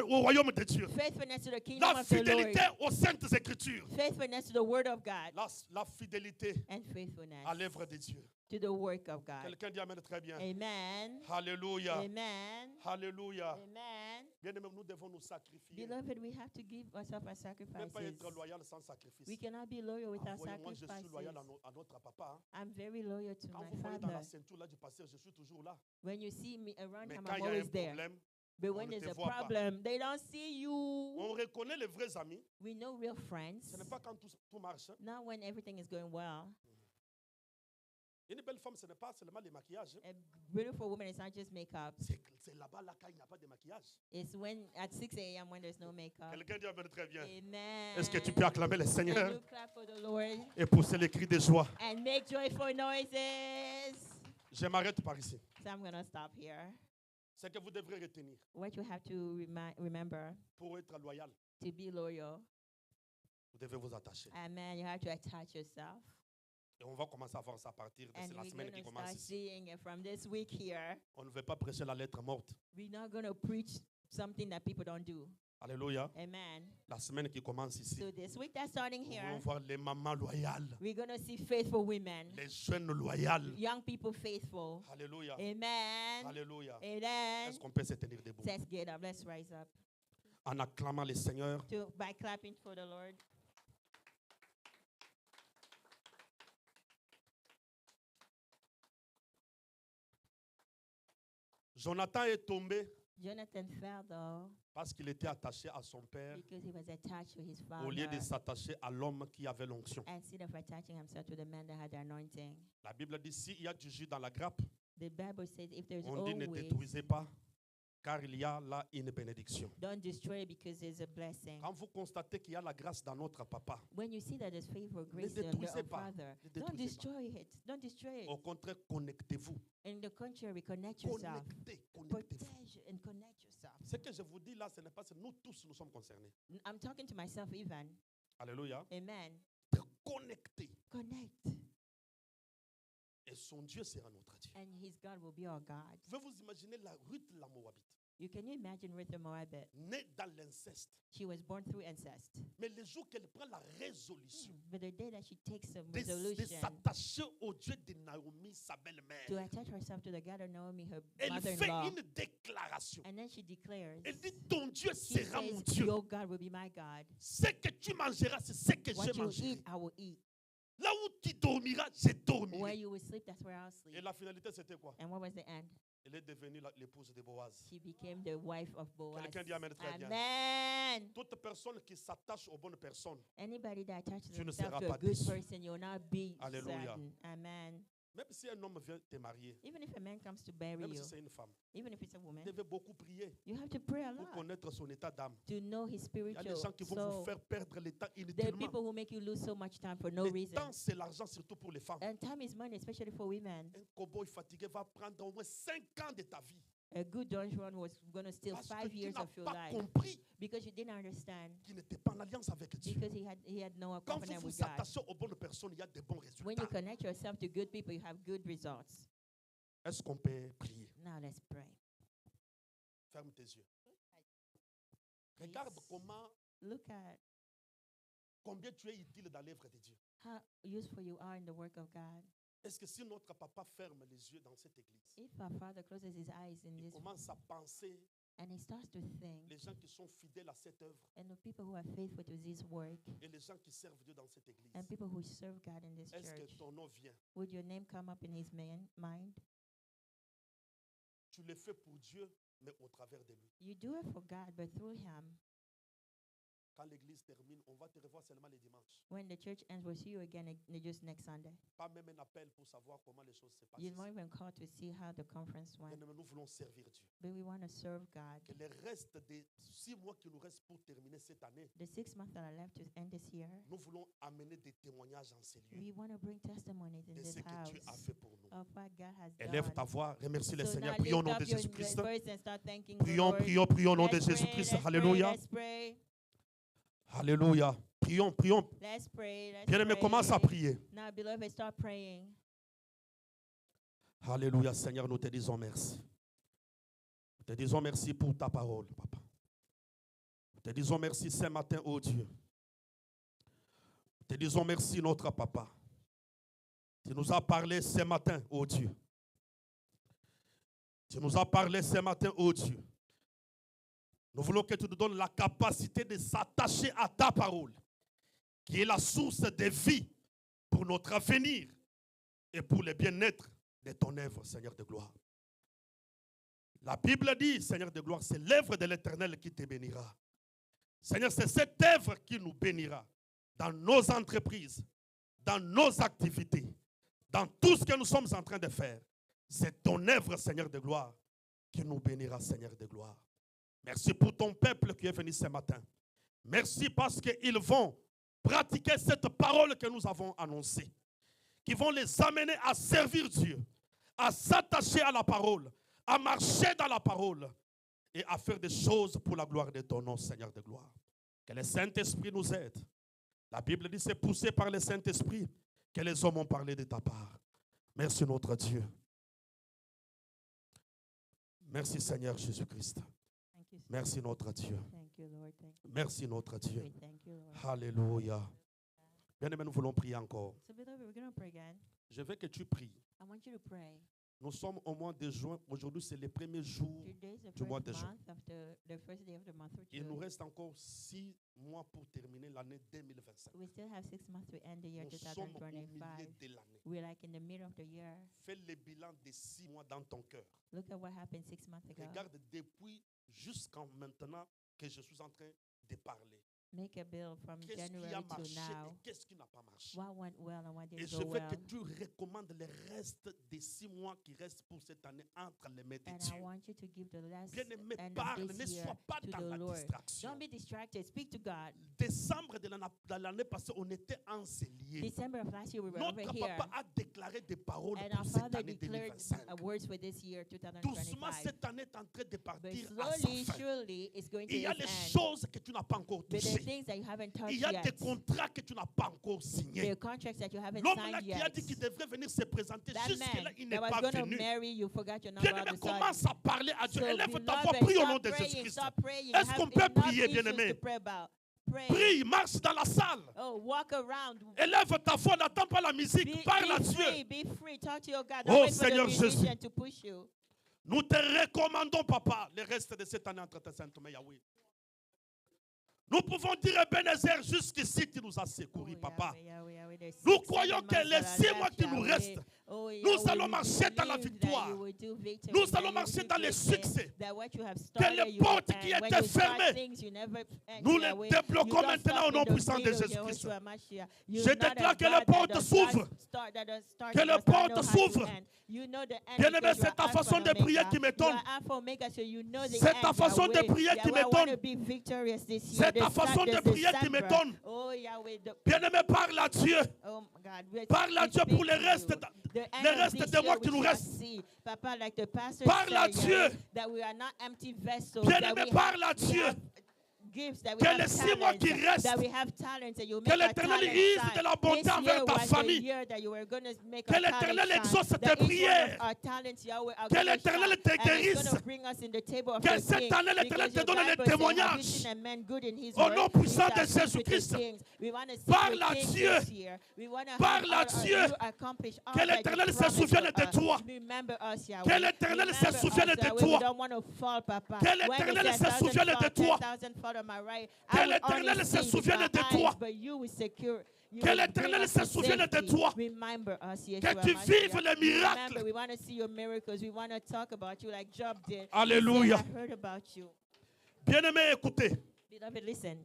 au royaume de Dieu. Faithfulness to the kingdom La of the Lord. fidélité aux saintes écritures. Faithfulness to the word of God. La fidélité And faithfulness à l'œuvre de Dieu. to the work of God. Quelqu'un dit Amen très bien. Amen. Alléluia. Amen. Alléluia. Amen. Bien aimé, nous devons nous sacrifier. Beloved, we have to give ourselves as Même pas sacrifices. être loyal sans sacrifice. We cannot be loyal without Voyez-moi, je suis sacrifices. loyal à notre papa. Hein. I'm very loyal to Quand my vous voyez dans la father. ceinture là du pasteur, je suis toujours là. When you see me around Mais him, quand I'm il y a un always there. problème, But on when ne there's te a voit pas. problem, they don't see you. on reconnaît les vrais amis. We know real friends. Ce n'est pas quand tout marche. Hein. Not when everything is going well. Une belle femme, ce n'est pas seulement les maquillages. Hein. A beautiful woman is not just makeup. C'est là-bas, là, quand il n'y a pas de maquillage. It's when at 6 a.m. when there's no makeup. Quelqu'un dit Amen très bien. Amen. Est-ce que tu peux acclamer le Can Seigneur you clap for the Lord et pousser les cris de joie? and make joyful noises? Je m'arrête par ici. So I'm gonna stop here. Ce que vous devrez retenir What you have to remember pour être loyal, to be loyal. vous devez vous attacher. Amen. You have to attach yourself. Et on va commencer à voir ça à partir de And la we're semaine going qui to commence start ici. seeing it from this week here. On ne veut pas prêcher la lettre morte. We're not going to preach something that people don't do. Alléluia. Amen. La semaine qui commence ici, So this week that's starting nous here, allons voir les mamans loyales, we're going to see faithful women, les jeunes loyales. young people faithful. Alléluia. Amen. Alléluia. Amen. Est-ce qu'on peut se tenir debout Let's get up. Let's rise up en acclamant le Seigneur? by clapping for the Lord. Jonathan est tombé Jonathan fell though parce qu'il était attaché à son père because he was attached to his au lieu father de s'attacher à l'homme qui avait l'onction. instead of attaching himself to the man that had the anointing. La Bible dit s'il y a du jus dans la grappe, The Bible says if there's on dit ne always, détruisez pas, car il y a là une bénédiction. don't destroy it because there's a blessing. Quand vous constatez qu'il y a la grâce dans notre papa, When you see that there's favor, grace in détruisez our pas. Father, Ne don't détruisez destroy it. Don't destroy it. au contraire, connectez-vous. In the contrary, connect yourself. Connectez-vous. Protect and connect yourself. Ce que je vous dis là, ce n'est pas nous tous, nous sommes concernés. I'm talking to myself even. Alléluia. Amen. Connectez. Connect. Et son Dieu sera notre Dieu. And his God will be our God. Vous pouvez vous imaginer la Ruth la Moabite, You can you imagine Ruth the Moabite? née dans l'inceste. She was born through incest. Mais le jour qu'elle prend la résolution But the day that she takes a de resolution s'attacher au Dieu de Naomi, sa to belle-mère, attach herself to the God of Naomi, her elle fait mother-in-law, une déclaration. and then she declares, Elle dit, ton Dieu she sera mon says, Dieu. your God will be my God. Ce que tu mangeras, c'est ce que What je you mangerai. eat, I will eat. Là où tu dormiras, je Where dormirai. you will sleep, that's where I'll Et sleep. la finalité, c'était quoi? And what was the end? Elle est devenue l'épouse de Boaz. She became the wife of Boaz. Quelqu'un dit amen très bien. Amen. Toute personne qui s'attache aux bonnes personnes, Anybody that attaches Tu ne themselves seras to a pas good déçu. person, you will not be Alléluia. certain. Amen. même si un homme vient te marier, Even if a man comes to bury même you, si c'est une femme, even if it's a woman, vous devez beaucoup prier you have to pray a pour lot connaître son état d'âme. to know his Il y a des gens spiritual qui vont vous soul. faire perdre le temps There are inutilement. people who make you lose so much time for no Le reason. temps, c'est l'argent, surtout pour les femmes. And time is money, especially for women. Un cow-boy fatigué va prendre au moins 5 ans de ta vie. A good donjon was going to steal Parce que 5 tu years n'as of your pas life compris because you didn't understand, qu'il n'était pas en alliance avec Dieu. because he had no Quand vous covenant vous with God. attachez aux bonnes personnes, il y a de bons When you résultats. connect yourself to good people, you have good results. Est-ce qu'on peut prier? Now let's pray. Ferme tes yeux. Regarde Look at combien tu es utile dans l'œuvre de Dieu. how useful you are in the work of God. Est-ce que si notre papa ferme les yeux dans cette église, If our father closes his eyes in il this commence à penser and he starts to think, les gens qui sont fidèles à cette œuvre and the people who are faithful to this work et les gens qui servent Dieu dans cette église, and people who serve God in this est-ce que church, ton nom vient? would your name come up in his mind? Tu le fais pour Dieu, mais au travers de lui. You do it for God, but through him. Quand l'église termine, on va te revoir seulement les dimanches. When the church ends, we'll see you again just next Sunday. Pas même un appel pour savoir comment les choses se passent. You won't even call to see how the conference went. Bien-aimés, nous voulons servir Dieu. But we want to serve God. Que le reste des 6 mois qui nous restent pour terminer cette année, The 6 months that are left to end this year, nous voulons amener des témoignages en ces lieux we want to bring testimonies in de this ce que Dieu a house fait pour nous. of what God has Élève ta done. voix, remercie le So Seigneur. now Prions au lift nom up de your Jésus-Christ. voice and start thanking the Prions, Lord. prions, prions au nom de Let's pray, Jésus-Christ. let's pray, Alléluia. let's pray. Alléluia. Prions, prions. Let's pray. Let's Bien-aimé, pray. commence à prier. Now, beloved, start praying. Alléluia, Seigneur, nous te disons merci. Nous te disons merci pour ta parole, Papa. Nous te disons merci ce matin, oh Dieu. Nous te disons merci, notre Papa. Tu nous as parlé ce matin, oh Dieu. Tu nous as parlé ce matin, oh Dieu. Nous voulons que tu nous donnes la capacité de s'attacher à ta parole, qui est la source de vie pour notre avenir et pour le bien-être de ton œuvre, Seigneur de gloire. La Bible dit, Seigneur de gloire, c'est l'œuvre de l'Éternel qui te bénira. Seigneur, c'est cette œuvre qui nous bénira dans nos entreprises, dans nos activités, dans tout ce que nous sommes en train de faire. C'est ton œuvre, Seigneur de gloire, qui nous bénira, Seigneur de gloire. Merci pour ton peuple qui est venu ce matin. Merci parce qu'ils vont pratiquer cette parole que nous avons annoncée, qui vont les amener à servir Dieu, à s'attacher à la parole, à marcher dans la parole et à faire des choses pour la gloire de ton nom, Seigneur de gloire. Que le Saint-Esprit nous aide. La Bible dit, c'est poussé par le Saint-Esprit que les hommes ont parlé de ta part. Merci notre Dieu. Merci Seigneur Jésus-Christ. Thank you. Merci notre Dieu. Thank you, Lord. Thank you. Merci notre Dieu. We thank you, Lord. Alléluia. Bien-aimés, nous voulons prier encore. So, beloved, we're going to pray again. Je veux que tu pries. I want you to pray. Nous sommes au mois de juin. Aujourd'hui, c'est le premier jour. Today's the du mois first de juin. month of the first day of the month of Il nous June. reste encore 6 mois pour terminer l'année 2025. We still have 6 months to end the year Nous sommes au milieu 2025. de l'année. We're like in the middle of the year. Fais le bilan des 6 mois dans ton cœur. Look at what happened 6 months ago. Regarde depuis jusqu'à maintenant que je suis en train de parler. Make a bill from Qu'est-ce qui a January to marché now. et qu'est-ce qui n'a pas marché? What went well and what Et didn't je go veux well. que tu recommandes le reste des 6 mois qui restent pour cette année entre les mains de And I Dieu. want you to give the last Bien-aimé, end parle, of ne this year sois pas to dans the la Lord. distraction. Don't be distracted. Speak to God. Décembre de l'année passée, on était encelliers. December of last year, we were over Notre here. papa a déclaré des paroles And pour our cette Father année declared 2025. words for this year, Doucement, 2025. cette année est en train de But partir à sa slowly, fin. surely, it's going to Il y a its les end. choses que tu n'as pas encore But there are touchées. things that you haven't touched Il y a des yet. contrats que tu n'as pas encore There signés. are contracts that you haven't L'homme là signed qui a yet. dit qu'il devrait venir se présenter, That jusque-là, man il n'est that was pas going to venu. marry you forgot your number all Bien-aimé, of a sudden. commence à parler à Dieu. So, Élève ta beloved, voix, prie au nom stop de praying, Jésus-Christ. stop praying. You Est-ce have qu'on peut enough prier, issues bien-aimé? to pray about. Pray. Prie, marche dans la salle. Oh, walk around. Élève ta voix, n'attends pas la musique. Parle à Dieu. Be free. Talk to your God. Oh, Don't wait for Seigneur the Jésus. musician to push you. Nous te recommandons, papa, le reste de cette année entre tes saintes mains, Yahweh. Nous pouvons dire, Ebenezer, jusqu'ici, tu nous as secourus, Oh, papa. Yahweh, Yahweh, Yahweh, there's Nous 6, croyons 7 que months les that are 6 mois left, qui nous Yahweh. restent, Oh, nous Yahweh, allons we marcher dans la believe victoire. that you will do victory, Nous that allons you marcher will dans do les victory, succès. that what you have Que started, les you will portes end. qui When étaient you start fermées, things, you never end, nous les Yahweh. débloquons You don't maintenant stop au nom in the puissant de middle, Jésus-Christ. Yahweh Mashiach. Je You're not a déclare que God les that portes does s'ouvrent. not start, that does start, Que that les does not portes know how to s'ouvrent. end. You know the end Bien-aimé, because you c'est are ta Alpha façon and de prier Omega. qui You m'étonne. are Alpha and Omega, so you know the C'est end, ta façon de Yahweh. prier qui Yahweh, I want to m'étonne. be victorious this year. C'est ta This façon de prier qui December. m'étonne. Oh, Yahweh, Bien-aimé, parle à Dieu. oh my God, we Parle à we Dieu speak pour le to reste, you. The end le of reste this des mois year qui we nous shall restent. see. Papa, like the pastor Parle à said, Yahweh, Dieu. that we are not empty vessels. Bien-aimé, that we parle à have, we Dieu. have gifts, that we Que have les 6 mois qui talents, restent, that we have talents, and you que make our l'Éternel talents use shine. de la bonté This envers year ta was the famille. year that you were going to make Que our l'Éternel talents shine. exauce tes That each one prières. of our talents, Yahweh, are Que gonna l'Éternel shine, te and it's guérisse. going to bring us in the table of Que the cette King, année, l'Éternel because te your donne les Bible says, témoignages. ambition and men good in his Au word, nom we puissant shall de sit with the Jésus-Christ. kings. We want to sit Parle with à kings Dieu. this year. We want to Parle à Dieu. accomplish all Que that you l'Éternel se promised souvienne for de us. toi. Remember us, Yahweh. Que l'Éternel se Remember souvienne us, de Yahweh. toi. We don't want to fall, Papa. Que When l'Éternel it's se 1,000 souvienne de fall, toi. 10,000 fall on my right, Que I will l'Éternel only se see with souvienne my de eyes, toi. but you will secure. You Que will l'Éternel bring us se to souvienne de safety. toi. Remember us, Yeshua Que tu Mashiach. vives les miracles. Remember, we want to see your miracles. We want to talk about you like Job did. Alléluia. He said, I heard about you. Bien-aimé, écoutez. Beloved, listen.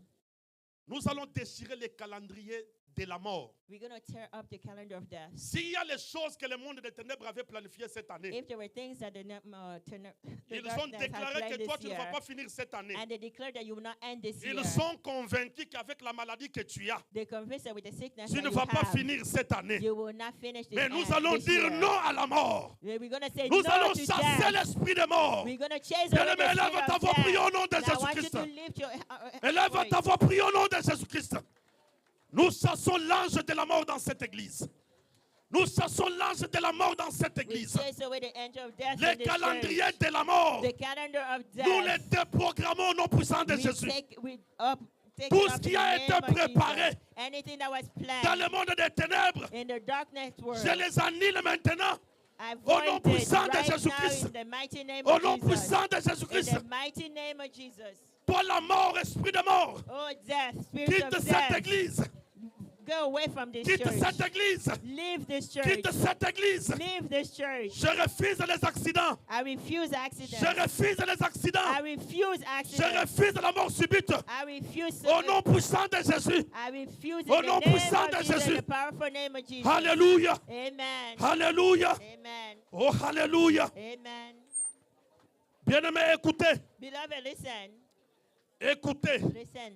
Nous allons déchirer les calendriers de la mort. We're going to tear up the calendar of death. S'il y a les choses que le monde des ténèbres avait planifiées cette année, If there were things that the ils ont darkness had déclaré planned que toi, this tu ne vas year, pas finir cette année. and they declared that you will not end this year. Ils sont convaincus qu'avec la maladie que tu as, They convinced that with the sickness tu that ne you vas pas have, finir cette année. you will not finish this, Mais nous end, allons this dire year. non à la mort. We're going to say Nous no allons to chasser death. l'esprit de mort. We're going to chase away Bien-aimé, the élève spirit ta of voix, prie au death. nom de And I want you Jésus-Christ. to lift your Élève voice. ta voix, prie au nom de Jésus-Christ. Nous chassons l'ange de la mort dans cette église. Nous chassons l'ange de la mort dans cette We église. chase away the angel of death Les in this calendriers church. de la mort, The calendar of nous les death. déprogrammons au nom puissant de We Jésus. take Tout it ce up qui in a the été name of préparé Jesus. Anything that was dans planned le monde des ténèbres, in the darkness world, je les annule maintenant. I Au nom void it puissant de right now Jésus-Christ. in the mighty name Au of nom Jesus. puissant de In Jésus-Christ. the mighty name of Jesus. Toi la mort, esprit de mort, Oh, death, spirit quitte of cette death, église. go away from this Quitte church. cette église. Leave this church. Quitte cette église. Leave this church. Je refuse les accidents. I refuse Je accidents. refuse les accidents. I refuse Je accidents. refuse la mort subite. I refuse. Au nom puissant de Jésus. I refuse Au in nom the name puissant de of Jesus, Jésus. the powerful name of Jesus. Alléluia. Amen. Alléluia. Amen. Oh, alléluia. Amen. Bien-aimé, écoutez. Beloved, listen. Écoutez. Listen.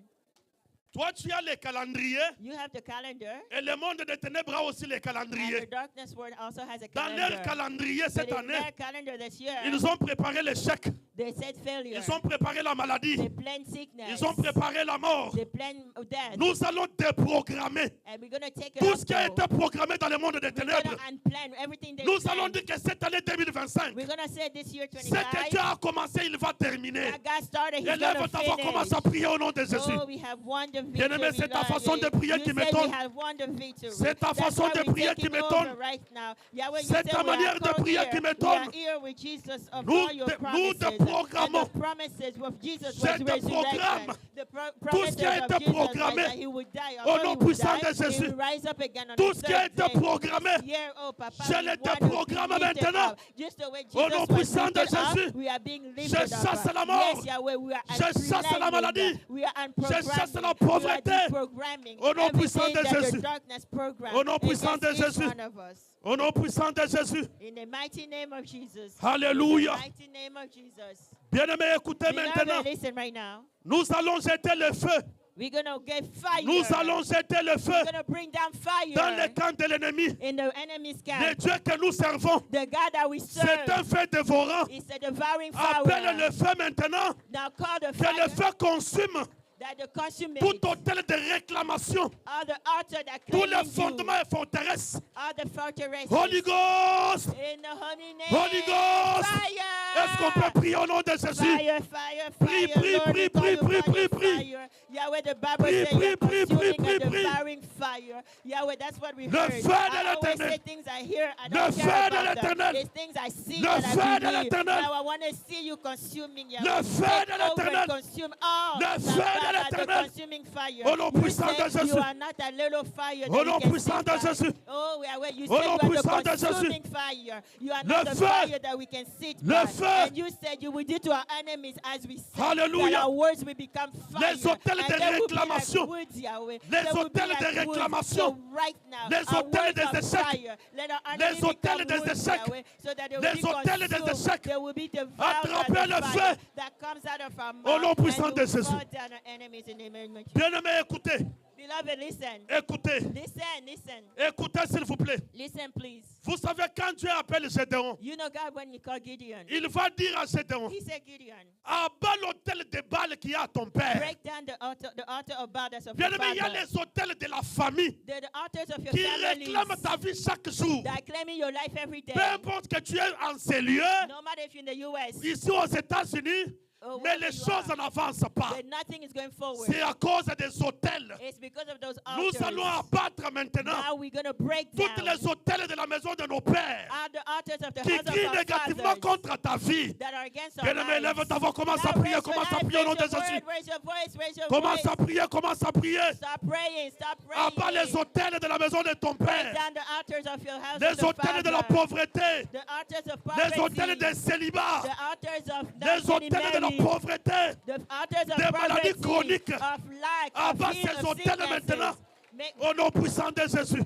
Toi, tu as les calendriers. You have the calendar. Et le monde des ténèbres a aussi les And the calendriers. darkness world also has a Dans calendar. leur calendrier But cette in année, their calendar this year, ils ont préparé l'échec. they said failure. Ils ont préparé la maladie. They planned sickness. Ils ont préparé la mort. They planned death. Nous allons déprogrammer And we're going to take it tout up, ce qui a though. été programmé dans le monde des We're ténèbres. going to unplan everything they Nous allons planned. dire que cette année We're 2025, 2025, We're going to say this year ce que Dieu 25. a commencé, il va terminer. That God started, He's Élève going ta to voix, finish. commence à prier au nom de Jésus. Oh, we have won the Bien-aimé, victory. c'est ta Lord. façon de prier You qui said m'étonne. we have won the victory. C'est ta That's façon why de we're prier qui taking m'étonne. over right now. Yahweh, you C'est said ta we are manière de prier co-here. qui We are m'étonne. here with Jesus of Nous all your te promises. programmons. And the promises of Jesus Je was te resurrection. programme. The Tout ce qui a promises été of Jesus programmé was that he would die. au Although nom he would puissant die, de Jésus. he would rise up again on Tout the ce qui a third été day. programmé, Yeah, oh, Papa, je we l'ai want to déprogrammé be lifted maintenant. up. Just the way Au Jesus nom was puissant de lifted up, Jésus. we are being Je lifted chasse up. la mort. Yes, Yahweh, we are Je chasse la maladie. we are Je chasse la unprogramming. We are pauvreté. deprogramming Au nom puissant everything de that Jésus. the darkness programmed Au nom puissant de against each Jésus. one of us. Au nom puissant de Jésus. In the mighty name of Jesus. Alléluia. In the mighty name of Jesus. Bien-aimé, écoutez maintenant. Beloved, listen right now. Nous allons jeter le feu. We're going to get fire. Nous allons jeter le feu We're going to bring down dans le fire camp de l'ennemi. in the enemy's Le camp. Dieu que nous servons, The God that we c'est serve un feu dévorant. is a devouring Appelle fire. le feu maintenant. Now call the Que le fire feu consume that the consummate tout hôtel de réclamation, all the altar that tous les claims you, fondements et forteresses. all the fortresses. Holy Ghost, In the holy name. Holy Ghost. Fire. Est-ce qu'on peut prier au nom de Jésus? Fire, fire, Prie, fire. prie, Lord, prie, we call prie, you prie, by prie, your prie. fire. Yahweh, the Bible Prie, says you're prie, prie, consuming prie, a prie. devouring fire. Yahweh, that's what we Le heard. feu de I always l'Éternel. say things I hear, I Le don't feu care de about them. l'Éternel. There's things I see Le that feu I de believe. l'Éternel. Now I want to see you consuming Yahweh. Le feu Take de over l'Éternel. and consume all. Le that feu de by the l'Éternel. consuming fire. Au nom You puissant de said Jésus. you are not a little fire Au that nom you can puissant sit de by. Jésus. Oh, Yahweh, you Au said nom you are puissant de the Jésus. consuming fire. You are Le not the feu. fire that we can sit Le by. feu. And you said you will do to our enemies as we say. Alléluia. That our words will become fire. Les hôtels and de they will be like réclamation. wood, Yahweh. Les They will be hôtels like de wood. réclamation. So right now, Les our hôtels words des are échecs. fire. Let our Les enemies hôtels become des wood, échecs. Yahweh, so that they will Les be hôtels des consumed. échecs. They will be devoured Attrapez by le the feu. fire that comes out of our Au nom mouth. puissant And de will Jésus. fall down our enemies in the name of Jesus. Bien-aimé, écoutez. Beloved, listen. Écoutez. Listen, listen. Écoutez, s'il vous plaît. Listen, please. Vous savez, quand Dieu appelle Gédéon, You know God when you call Gideon. il va dire à Gédéon, He said, Gideon, abat l'hôtel de Baal qui est à ton père. break down the altar of Baal that's of your Bien-aimé, il y a father. les hôtels de la famille The altars of your qui families réclament ta vie chaque jour. that are claiming your life every day. Peu importe que tu es en ces lieux, No matter if you're in the U.S. ici aux États-Unis, or mais wherever les you choses are, n'avancent pas. that nothing is going forward. C'est à cause des hôtels. It's because of those Nous altars. allons abattre maintenant Now we're going to break down toutes les hôtels de la maison de nos pères all the altars of the qui house of crient our négativement fathers contre ta vie. that are against our Bien-aimé, lives. lève ta voix, commence à Now prier, raise your commence à hand, prier au nom raise de your Jésus. word, raise your voice, raise your Commence voice. à prier, commence à prier. Stop praying, stop praying. Abat les hôtels de la maison de ton Break père. down the altars of your house Les of the hôtels de la father. pauvreté. The altars of Les hôtels poverty. de célibat. The altars of Les hôtels de la non-marriage. pauvreté. The altars of Des maladies poverty, chroniques. of lack, Abat of, ces of hôtels sicknesses. maintenant. Make, Au nom puissant de Jésus.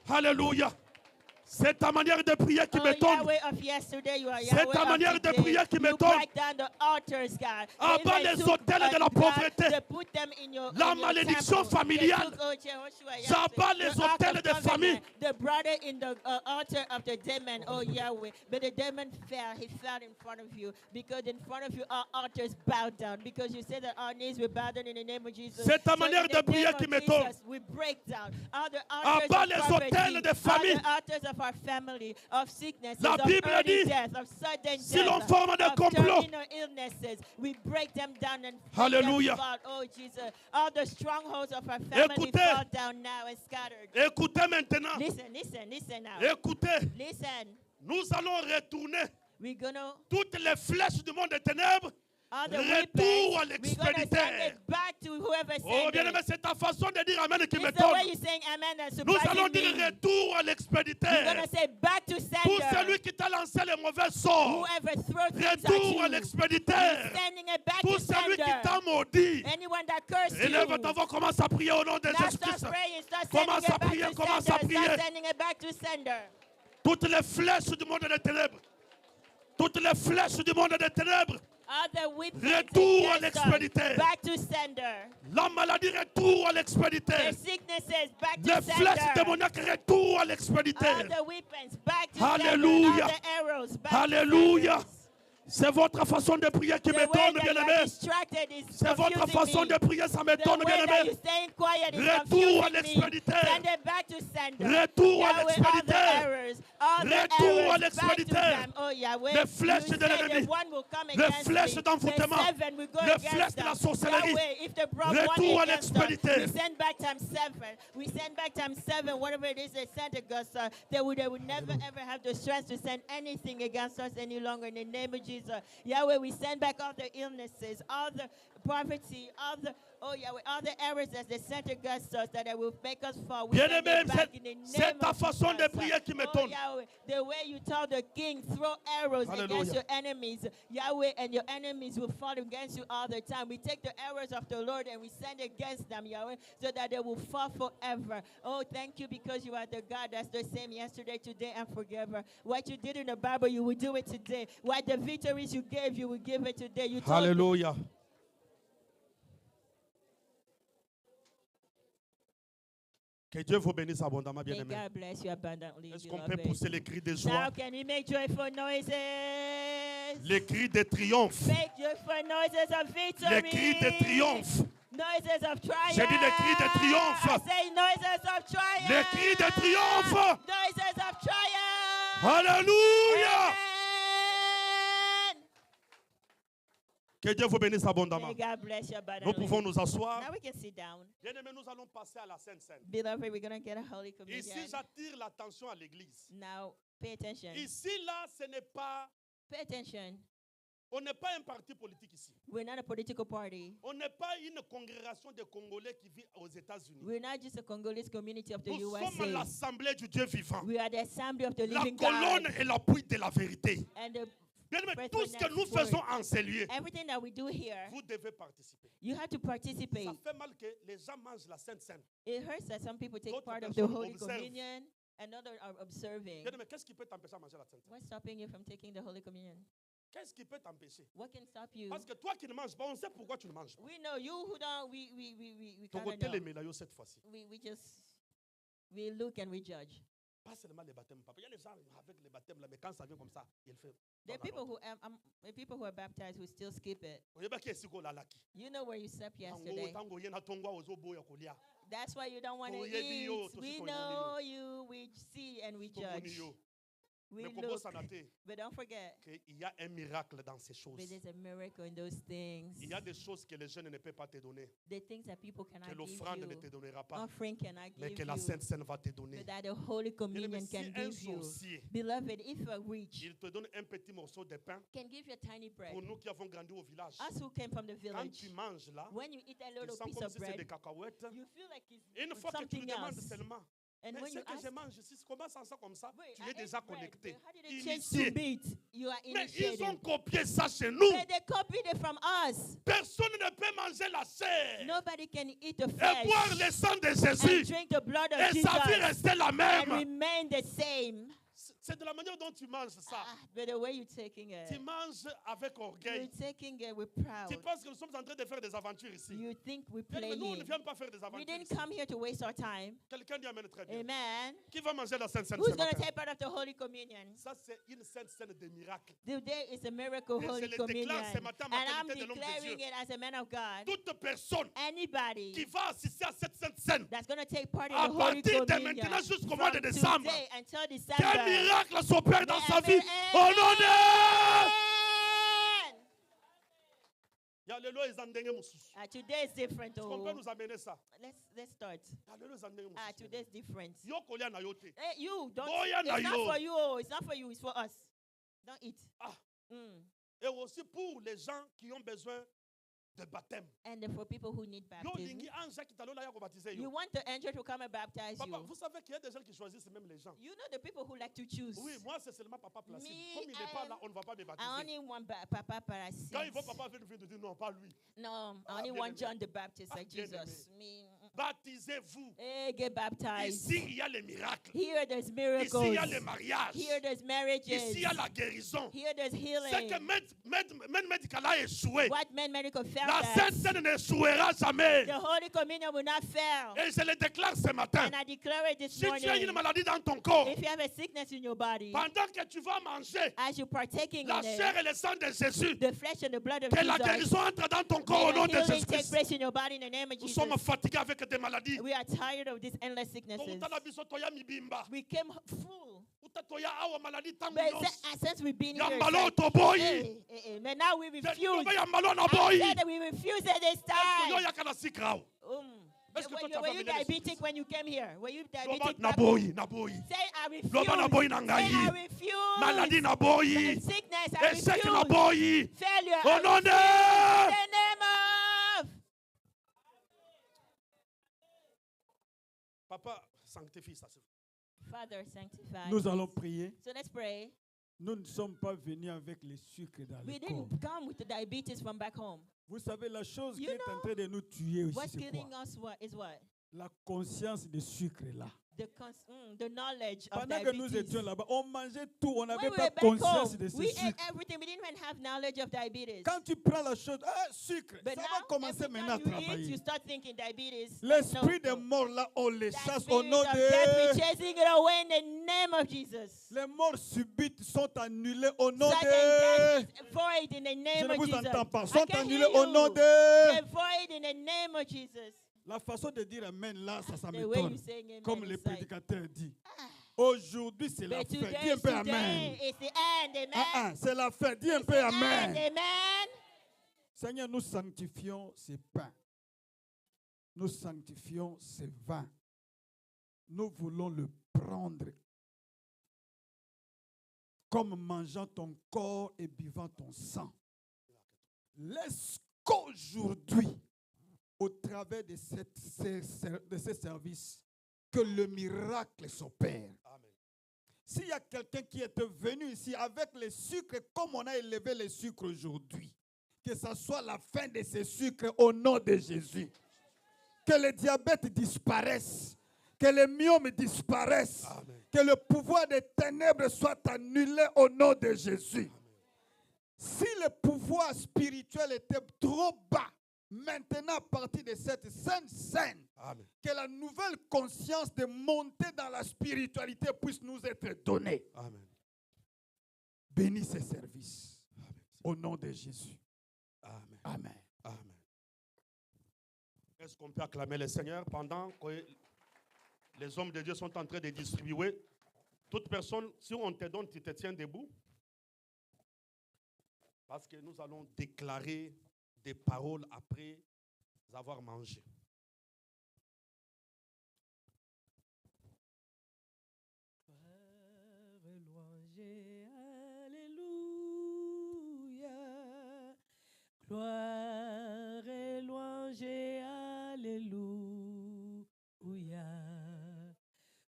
Alléluia. C'est ta manière de prier qui oh, m'étonne. Yahweh of yesterday, you are C'est Yahweh ta of manière de today. prier qui You m'étonne. break down the altars, God. Abat They les took, hôtels de la God, pauvreté. they put them in your, La in your malédiction temple. They familiale. took, oh, Jehoshua, Yahweh, J'abats les the ark hôtels of de covenant. famille. They brought it in the altar of the demon, oh Yahweh. But the demon fell. He fell in front of you. Because in front of you, our altars bowed down. Because you said that our knees were bowed down in the name of Jesus. C'est ta So manière in de the prier name qui of m'étonne. Jesus, we break down all the altars Abat of les poverty, hôtels de all famille. the altars of our family, of sickness, La of Bible early dit, death, of sudden si l'on death, forme des of complots, terminal illnesses. We break them down and Alléluia. them fall. Oh Jesus, all the strongholds of our family Écoutez. fall down now and scattered. Écoutez maintenant. Listen, listen, listen now. Écoutez. Listen, Nous allons retourner we're gonna toutes les flèches du monde des ténèbres. all the Retour weapons, à we're gonna l'expéditeur. send it back to whoever Oh, sent bien aimé, it. c'est ta façon de dire Amen qui It's the way m'étonne. you're saying amen and Nous allons surprising dire me. retour à We're l'expéditeur. gonna say back to Pour sender. celui qui t'a lancé les mauvais sorts. Whoever throws things at Retour à you, l'expéditeur. sending it back Pour to celui qui sender. t'a maudit. Anyone that cursed Élève you. ta voix, commence à prier au nom de Now Jésus start Christ. praying, start Commence sending à it back prier, to commence sender. à prier. Start sending it back to sender. Toutes les flèches du monde des ténèbres. Toutes les flèches du monde des ténèbres. All the weapons Retour à against us, l'expéditeur. back to sender. La maladie, retour à l'expéditeur. The sicknesses, back Les to flèches sender. démoniaques, retour à All l'expéditeur. the weapons, back to Alléluia. sender. All the arrows, back Alléluia. to sender. C'est votre façon de prier qui The way m'étonne, that you bien-aimé. are distracted is C'est votre confusing façon me. de prier, ça The m'étonne, way that bien-aimé. you're staying quiet is Retour à confusing me. l'expéditeur. Send it back to sender. Retour à Yahweh, all the l'expéditeur. errors, all the Retour Retour à arrows back to l'extrémité. them. Oh Yahweh, Les flèches you de said l'ennemi. the one will come Les against flèches me. d'envoûtement. The seven will go Les against flèches de them. la sorcellerie. Yahweh, if they brought Retour one à against us, l'extrémité. we send back times 7. We send back times 7, whatever it is they sent against us. They would never ever have the strength to send anything against us any longer in the name of Jesus. Yahweh, we send back all the illnesses, all the poverty, all the errors that they sent against us that will make us fall. We send Bien-aimé, it back in the name c'est ta of façon de Jesus. prier qui Oh m'étonne. Yahweh, the way you told the king, throw arrows against Hallelujah. your enemies, Yahweh, and your enemies will fall against you all the time. We take the arrows of the Lord and we send against them, Yahweh, so that they will fall forever. Oh, thank you because you are the God that's the same yesterday, today, and forever. What you did in the Bible, you will do it today. What the victories you gave, you will give it today. You told Alléluia. Que Dieu vous bénisse abondamment, May bien-aimé. God bless you abundantly, Est-ce qu'on peut beloved. pousser les cris de Now joie, can you make joyful noises? les cris de triomphe, Make joyful noises of victory. les cris de triomphe, Noises of triumph. J'ai dit les cris de triomphe. I say noises of triumph. les cris de triomphe. Noises of triumph. Alléluia. Amen. Que Dieu vous bénisse abondamment. May God bless you Nous abundantly. pouvons nous asseoir. Now we can sit down. Bien-aimés, nous allons passer à la Sainte Seine. Beloved, we're going to get a Holy Communion. Ici, j'attire l'attention à l'église. Now, pay attention. Ici, là, ce n'est pas... Pay attention. On n'est pas un parti politique ici. We're not a political party. On n'est pas une congrégation de Congolais qui vit aux États-Unis. We're not just a Congolese community of the Nous sommes USA. l'assemblée du Dieu vivant. We are the assembly of the La living colonne God. est l'appui de la vérité. And the, Bien-aimés, tout ce que nous Faithfulness faisons en ces lieux, everything that we do here, vous devez participer. you have to participate. Ça fait mal que les gens mangent la Sainte Seine. It hurts that some people take D'autres part of the personnes Holy observent. Communion and others are observing. Bien-aimés, qu'est-ce qui peut t'empêcher à manger la Sainte Seine? What's stopping you from taking the Holy Communion? Qu'est-ce qui peut t'empêcher? What can stop you? Parce que toi qui ne manges pas, on sait pourquoi tu ne manges pas. We know you who don't. We Ton kind of côté les know. médailles cette fois-ci. We look and we judge. Pas seulement les baptêmes. Papa. Il y a les gens avec les baptêmes là, mais quand ça vient comme ça, il fait. There are people who are baptized who still skip it. On yeba ki esiko lalaki. You know where you slept yesterday. Tango yena tongwa ozobo ya kolia. That's why you don't want to Oh, yeah, eat. yo, to We see know you. We see and we Toboni judge. yo. We Mais look, kobo sanate but don't forget, qu'il y a un miracle dans ces choses. but there's a miracle in those things. Il y a des choses que les jeunes ne peuvent pas te donner, The things that people cannot que give l'offrande ne te you, donnera pas, offering cannot mais give que la you, Sainte Seine va te donner. but that the Holy Bien-aimé, Communion si can un give you. sorcier, Beloved, if a witch il te donne un petit morceau de pain, can give you a tiny bread, pour nous qui avons grandi au village, us who came from the quand village, tu manges là, when you eat a tu little sens piece comme of si c'est des bread, cacahuètes. you feel like it's Une fois que tu something lui demandes else. seulement, And mais when ce you que je ask, mange ici, comment ça sent comme ça? wait, Tu I es ate déjà bread, connecté. but how did it change Initié. to meat? You are Mais ils ont initiated. copié ça chez nous. But they copied it from us. Personne ne peut manger la chair Nobody can eat the et boire flesh le sang de and Jésus drink the blood of et sa vie Jesus rester la and même. remain the same. C'est de la manière dont tu manges ça. But the way you're taking Tu it, manges avec you're orgueil. taking it with Tu proud. penses que nous sommes en train de faire des aventures ici. You think we're Mais nous, on ne playing. vient pas faire des We aventures didn't ici. come here to waste our time. Quelqu'un dit Amen très bien. Amen. Qui va manger la Sainte Seine Who's ce going to matin? take part of the Holy Communion? Ça, c'est une Sainte Seine de miracles. Today is a miracle Et je Holy le Communion. déclare ce matin en ma And I'm qualité de l'homme de declaring Dieu. it as a man of God. Toute personne qui Anybody va assister à cette Sainte Seine, that's going to take part in à the Holy partir de Communion maintenant jusqu'au mois de from décembre, today until qu'un December. miracle s'opère dans sa vie. Amen. Au nom de... Amen. Alléluia, ils en donnent moussus. Today is different. Est-ce qu'on peut Oh. nous amener ça? Let's start. Alléluia, ils en donnent Today is different. Yo kolia na yo te. Hey, you don't. Boya na It's not yo. for you. Oh. It's not for you. It's for us. Don't eat. Ah. Mm. Et aussi pour les gens qui ont besoin de baptême. And then for people who need Yo baptism, lingi anja qui talo la ya ko baptiser you yo. want the angel to come and baptize Papa, you. vous savez qu'il y a des gens qui choisissent même les gens. You know the people who like to choose. Oui, moi c'est seulement Papa Placide. Me, Comme il n'est pas là, on ne va pas me I baptiser. only want Papa Parasit. Quand il voit Papa venir, il dit non, pas lui. No, I only bien want aimé. John the Baptist Ah, like bien Jesus. Me. Baptisez-vous. Hey, get baptized. Ici, il y a les miracles. Here there's Ici, miracles. il y a les mariages. Here there's marriages. Ici, il y a la guérison. Here there's C'est que healing. Med Medical a échoué. What men medical failed La at, Sainte Seine n'échouera jamais. the Holy Communion will not fail. Et je le déclare ce matin. And I declare it this Si tu as morning. une maladie dans ton corps, If you have a sickness in your body, pendant que tu vas manger as you're partaking la in it, chair et le sang de Jésus, the flesh and the blood of que la Jesus, guérison entre dans ton corps au may nom the de healing Jésus take Christ. place in your body in the name of Nous Jesus. sommes fatigués avec avec des maladies. We are tired of these endless sicknesses. Tokutana biso toya mibimba. We came full. Uta toya awa maladie tangu But nyonso. since we've been here, Yambalo it's toboyi. hey, but now we refuse. Yambalo na I boyi. said that we refuse at this Yo time. yakana sikrao. Est-ce que toi, tu as Were you familiar diabetic when you came here? Were you Loba diabetic? na back home? boyi, na boyi. Say I refuse. Loba na boyi na Say I ngai. refuse. Maladie na boyi. Sickness, I Échec na refuse. boyi. Failure, Au I nom refuse. de- In the name of. Papa, sanctifie ça. Father, sanctify. Nous allons prier. So let's pray. Nous ne sommes pas venus avec les sucres dans We le corps. didn't come with the diabetes from back home. Vous savez, la chose qui You est en know, train de nous tuer aussi, What's c'est killing quoi? us is what? La conscience de sucre là. The knowledge of Pendant que nous diabetes. étions là-bas, on mangeait tout, on When n'avait we pas were back conscience home, de ce we ate sucre. everything. We didn't even have knowledge of diabetes. Quand tu prends la chose, sucre, But ça now, va commencer every maintenant à time you eat, travailler. you start thinking diabetes. L'esprit No, des morts là, on les that chasse spirit au nom of death, de... we're chasing it away in the name of Jesus. Les morts subites sont annulées au nom Sudden de... death is void in the Je name ne of vous Jesus. entends pas. I Sont can annulées hear au nom you. de... They're void in the name of Jesus. La façon de dire amen là, ça The way you m'étonne. saying amen Comme le is like, prédicateur dit. Aujourd'hui, c'est la but fin. today Dis un is peu today. amen. It's the end. Amen. C'est la fin. Dis un It's peu the end. amen. Amen. Seigneur, nous sanctifions ces pains. Nous sanctifions ces vins. Nous voulons le prendre comme mangeant ton corps et buvant ton sang. Laisse qu'aujourd'hui, au travers de ces services, que le miracle s'opère. Amen. S'il y a quelqu'un qui est venu ici avec les sucres, comme on a élevé les sucres aujourd'hui, que ce soit la fin de ces sucres au nom de Jésus. Que le diabète disparaisse, que les myomes disparaissent, Amen. que le pouvoir des ténèbres soit annulé au nom de Jésus. Amen. Si le pouvoir spirituel était trop bas, maintenant à partir de cette sainte scène, Amen. que la nouvelle conscience de monter dans la spiritualité puisse nous être donnée. Amen. Bénis ces services. Amen. Au nom de Jésus. Amen. Amen. Amen. Est-ce qu'on peut acclamer le Seigneur pendant que les hommes de Dieu sont en train de distribuer? Toute personne, si on te donne, tu te tiens debout. Parce que nous allons déclarer des paroles après avoir mangé. Gloire et louange, alléluia.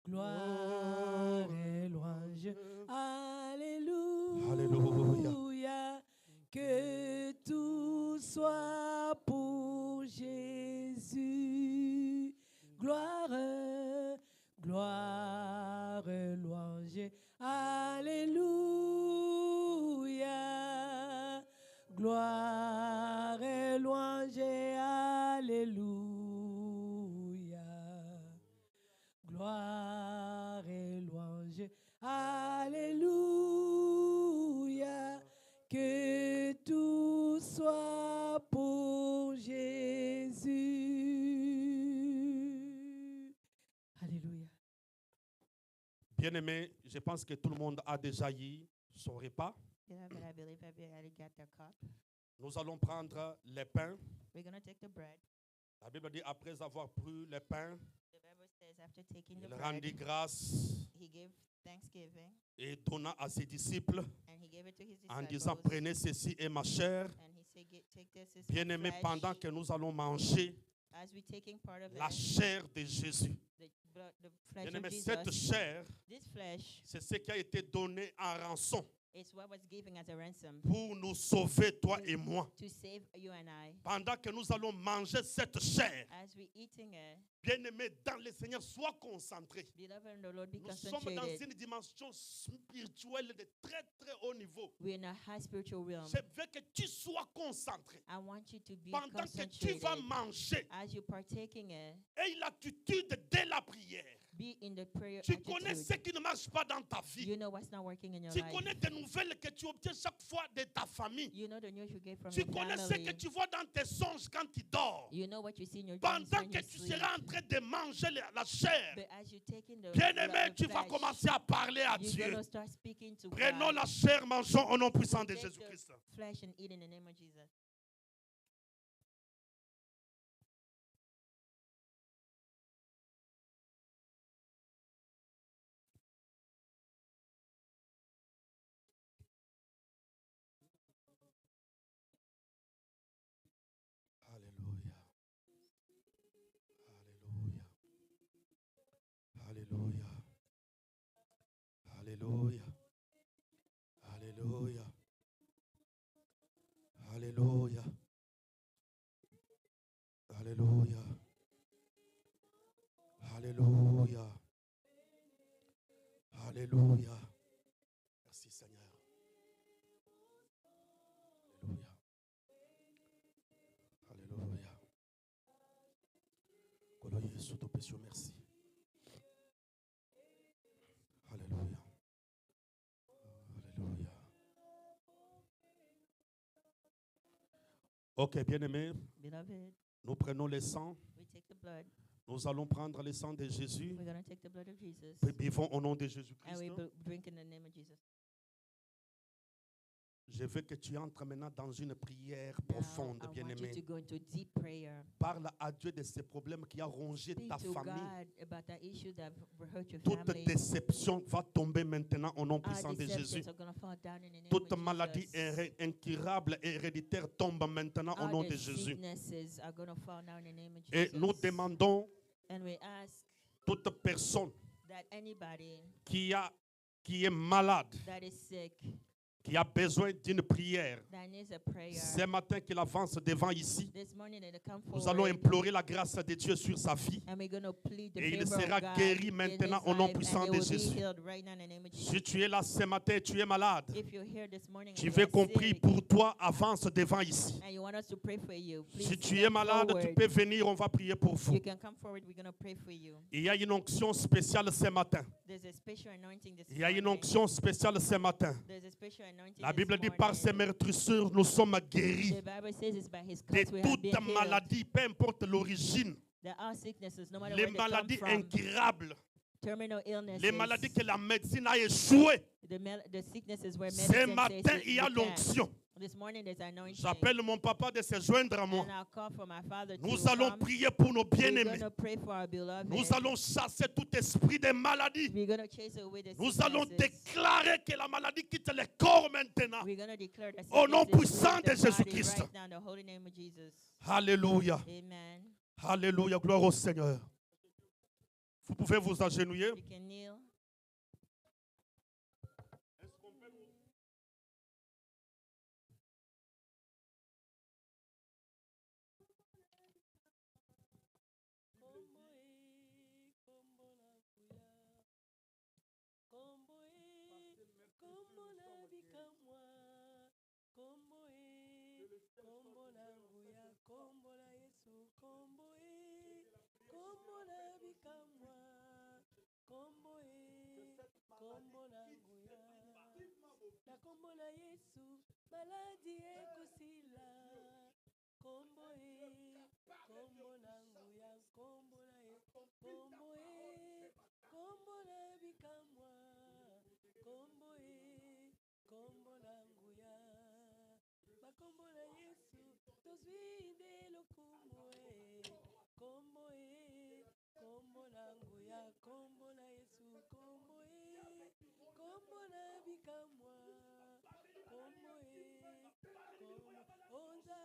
Gloire et louange, alléluia. Alléluia. Que tout soit pour Jésus. Gloire, gloire, louange, alléluia. Gloire et louange, alléluia. Gloire et louange, alléluia. Que tout soit pour Jésus. Alléluia. Bien-aimé, je pense que tout le monde a déjà eu son repas. Beloved, I believe everybody got their cup. Nous allons prendre les pains. We're going to take the bread. La Bible dit, après avoir pris les pains, The Bible says after taking the il bread, rendit grâce he gave thanksgiving et donna à ses disciples and he gave it to his en disciples. disant, prenez ceci et ma chair. And he said, take this is my Bien-aimé, flesh." pendant que nous allons manger As we taking part of la it, chair de Jésus. the flesh of Bien-aimé, Jesus, cette chair, this flesh c'est ce qui a été donné en rançon is what was given as a ransom pour nous sauver, toi et moi. to save you and I. Pendant que nous allons manger cette chair, As we eating it, Bien-aimé, dans le Seigneur, sois concentré. Beloved in the Lord, be Nous sommes dans concentrated. une dimension spirituelle de très très haut niveau. We're in a high spiritual realm. Je veux que tu sois concentré. I want you to be Pendant que tu concentrated vas manger, as you're partaking it. aie l'attitude de la prière. Be in the prayer Tu connais ce attitude. qui ne marche pas dans ta vie. You know what's not working in your Tu life. connais des nouvelles que tu obtiens chaque fois de ta famille. You know the news you get from Tu your connais ce que family. tu vois dans tes songes quand tu dors. You know what you see in your dreams Pendant when que you tu sleep. seras en train de manger la chair, But as you take in the bien-aimé, tu vas flesh, commencer à parler à you're Dieu. going to start speaking to Prenons God. la chair, mangeons au nom puissant de Take Jésus-Christ. the flesh and eat in the name of Jesus. Alléluia. Alléluia. Alléluia. Alléluia. Alléluia. Alléluia. Alléluia. Alléluia. Merci Seigneur. Alléluia. Alléluia. Kolo Yesu topesi yo merci. Alléluia. Alléluia. Ok, bien-aimés, Beloved, nous prenons le sang. we take the blood. Nous allons prendre le sang de Jésus. We're going to take the blood of Jesus. Puis buvons au nom de And we Jésus-Christ. drink in the name of Jesus. Je veux que tu entres maintenant dans une prière Now, profonde, I want bien-aimé. you to go into deep prayer. Parle à Dieu de ces problèmes qui ont rongé Speak ta to famille. God about that issue that hurt your Toute family. déception va tomber maintenant au nom Our puissant de Jésus. deceptions are going to fall down in the name Toute of maladie Jesus. incurable et héréditaire tombe maintenant au All nom the de Jésus. sicknesses are going to fall down in the name of Et Jesus. nous demandons And we ask toute personne that anybody qui est malade, that is sick, qui a besoin d'une prière, that needs a prayer, ce matin qu'il avance devant ici, this morning they come nous allons forward, implorer la grâce de Dieu sur sa vie. and we're going to plead the Et il favor sera of God guéri in maintenant his au nom life, puissant and he de will be Jésus. healed right now in the name of Jesus. Si tu es là ce matin et tu es malade, If you're here this morning and tu you veux are qu'on prie sick, pour toi, avance devant ici. and you want us to pray for you, please Si tu es come malade, tu forward. peux venir, on va prier pour vous. You can come forward, we're going to pray for you. Il y a une onction spéciale ce matin. There's a special anointing this Il y a une morning. onction spéciale ce matin. There's a special anointing La this Bible dit par ses morning. meurtrissures, nous sommes guéris The Bible says it's by his de cuts we have toute been healed. maladie, peu importe l'origine. There are sicknesses, no matter Les where they come maladies from, incurables, terminal illnesses, les maladies que la médecine a échoué. the sicknesses where Ce medicine says matin, it- il y a we can't. l'onction. This morning there's anointing. J'appelle mon papa de se joindre à moi. And I'll call for my father Nous to allons come. prier pour nos We're bien-aimés. going to pray for our beloved. Nous allons chasser tout esprit de maladie. We're going to chase away the Nous allons sicknesses. déclarer que la maladie quitte le corps maintenant. We're going to declare that Au nom sicknesses puissant leave de the body Jésus-Christ. right now in the holy name of Jesus. Alléluia. Amen. Alléluia. Gloire au Seigneur. Vous pouvez vous agenouiller. You can kneel. Kombo na Yesu, maladi ekosila. Kombo kombo na nguya, kombo na Yesu, kombo na bikamwa. Kombo kombo na nguya, bakombo na Yesu, tozwi nde lokumu. Kombo kombo na nguya, kombo na Yesu, kombo kombo na bikamwa. Kombo onza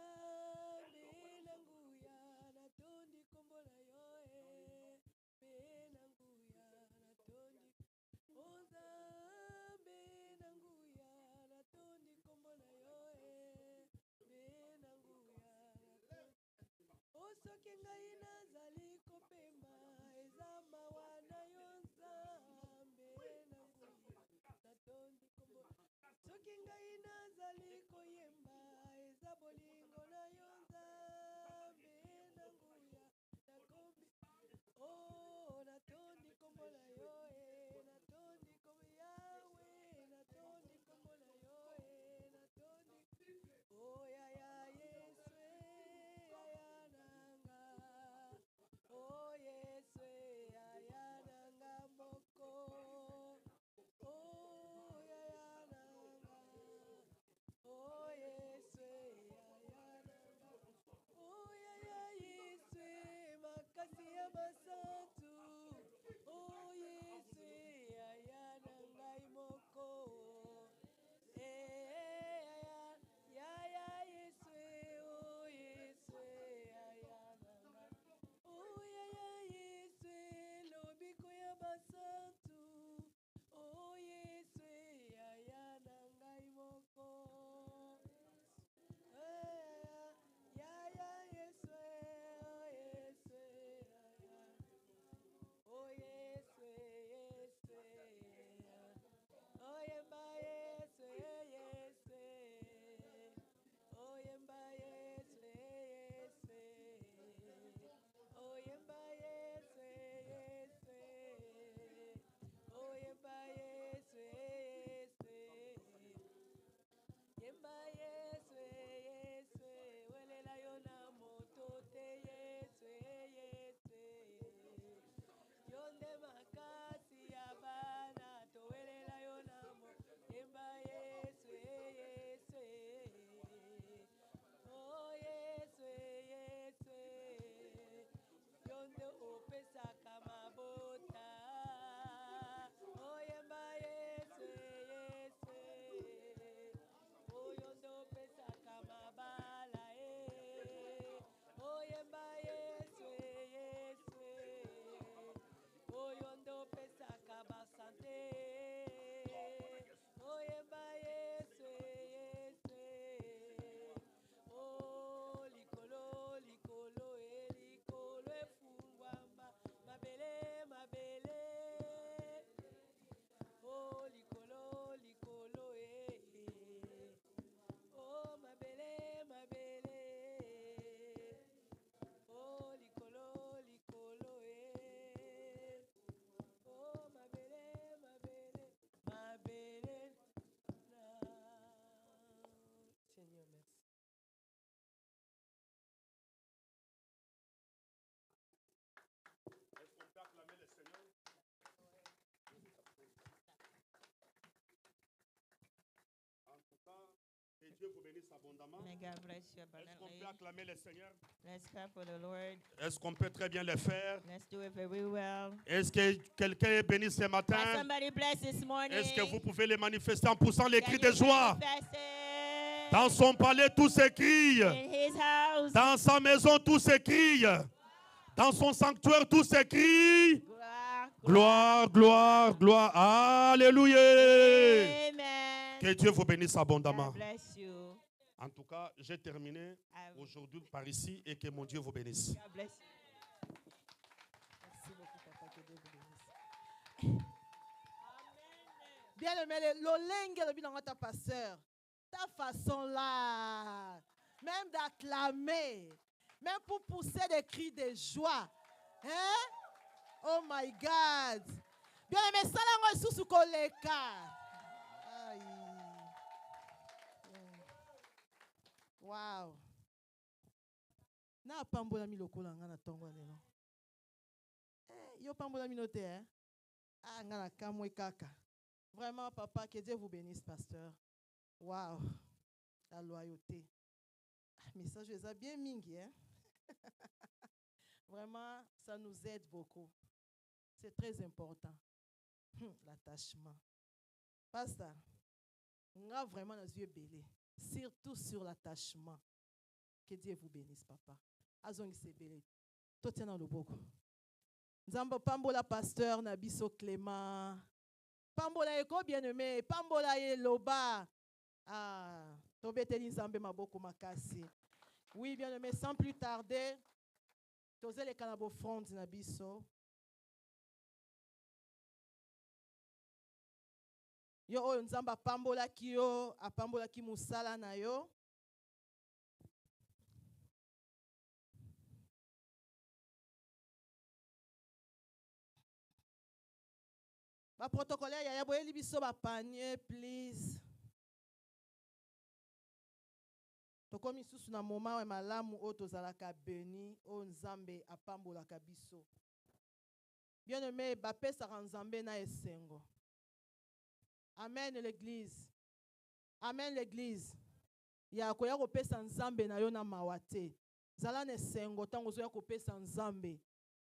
be na nguya, natondi kombo na yo be na nguya, natondi onza be na nguya, natondi kombo na yo be na nguya, natondi osoki ngai nazali kopema Dieu vous bénisse abondamment. May God bless you Est-ce qu'on abundantly. peut acclamer le Seigneur? Let's clap for the Lord. Est-ce qu'on peut très bien le faire? Let's do it very well. Est-ce que quelqu'un est béni ce Can matin? somebody bless this morning? Est-ce que vous pouvez les manifester en poussant les Can cris you de joie? manifest it? Dans son palais, tous s'écrient. In his house. Dans sa maison, tous s'écrient. Dans son sanctuaire, tous s'écrient. Gloire, Gloire, gloire, gloire. Alléluia. Amen. Que Dieu vous bénisse abondamment. God bless you. En tout cas, j'ai terminé aujourd'hui par ici et que mon Dieu vous bénisse. God bless you. Merci beaucoup, papa. Que Dieu vous bénisse. Bien aimé, l'olenge le bilan ta pasteur. Ta façon là, même d'acclamer, même pour pousser des cris de joie. Hein? Oh my God. Bien aimé, ça là, on est sous koleka. Aïe. Wow. Na pambola mi lokola nga na tongo lelo. Yo pambola mi note hein. Ah nga na kamwe kaka. Vraiment papa, que Dieu vous bénisse pasteur. Wow. La loyauté. Message est bien mingi hein. Vraiment ça nous aide beaucoup. C'est très important. L'attachement. Pasteur, on a vraiment nos yeux belés. Surtout sur l'attachement. Que Dieu vous bénisse, papa. Azongi se belé. Tout tient dans le boko. Nzambo pambola pasteur Nabiso Clément. Pambola eko bien aimé. Pambola ye loba. Ah, tobeteli nzambe maboko makasi. Oui, bien aimé, sans plus tarder, toze le kanabo front Nabiso. Yo oyo nzamba pambola ki yo, apambola ki musala na yo. Ba protocolaire ya boyeli biso ba panier please. Tokomi susu na moment we malamu o tozalaka béni o nzambe apambola biso. Bien aimé, ba pesa nzambe na esengo. Amen l'église. Amen l'église. Ya koya kopesa nzambe na yo na mawate. Zala ne sengo tango zo ya kopesa nzambe.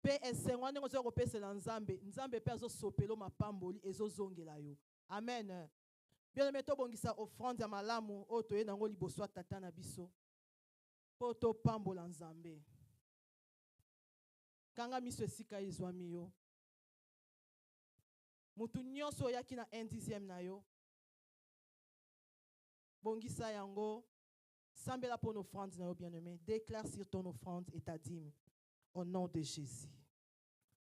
Pe esengo ndenge zo ya kopesa na nzambe. Nzambe pe azo sopelo mapamboli ezo zongela yo. Amen. Bien aimé to bongisa offrande ya malamu o to ye nango liboso tata na biso. Po to pambola nzambe. Kanga miso esika izwami yo. Mutu nyonso yaki na 1/10 na yo. Bongisa yango. Sambela pour nos offrandes na yo bien-aimé. Déclare sur ton offrande et ta dîme. Au nom de Jésus.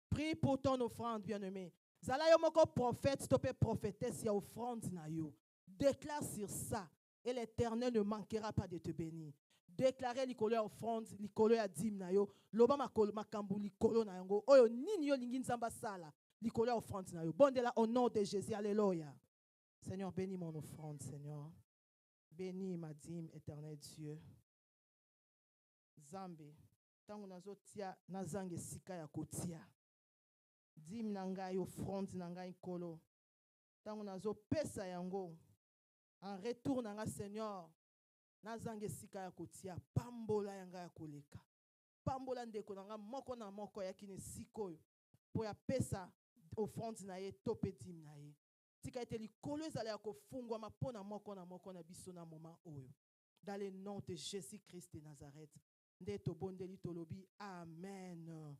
Prie pour ton offrande bien-aimé. Zala yo moko prophète, stopé prophétesse ya offrande na yo. Déclare sur ça. Et l'Éternel ne manquera pas de te bénir. Déclarez likolo ya offrande, likolo ya dîme na yo. Loba makambu likolo na yango. Oyo nini yo lingi nzamba sala. Likolo ya offrande na yo. Bondela au nom de Jésus. Alléluia. Seigneur, bénis mon offrande, Seigneur. Bénis ma dîme, éternel Dieu. Zambe. Tango nazo tia nazange sika ya kotia. Dîme na ngai, offrande na ngai kolo. Tango nazo pesa yango. En retour na nga Seigneur. Nazange sika ya kotia. Pambola yanga ya koleka. Pambola ndeko na nga moko na moko ya kine sikoyo. Po ya pesa offrande na ye tope dîme na ye. Tika ete likolo ezala ya kofungwa mapona moko na biso na moment oyo. Dans le nom de Jésus-Christ de Nazareth. Nde to bondeli tolobi amen.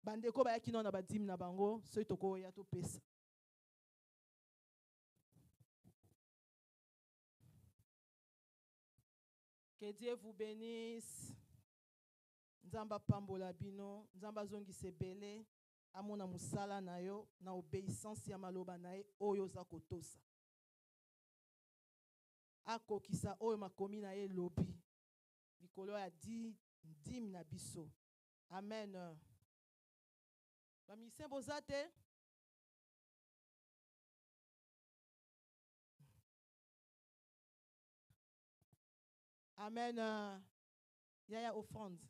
Bandeko ba yakino na ba dîme na bango, soy toko ya to pesa. Que Dieu vous bénisse. Nzamba pambola bino, nzamba zongi sebele. Amona musala na yo na obéissance ya maloba na ye oyo za kotosa. Akokisa oyo makomi na ye lobi. Likolo ya dîme na biso. Amen. Bamisien bozate. Amen. Yaya offrande.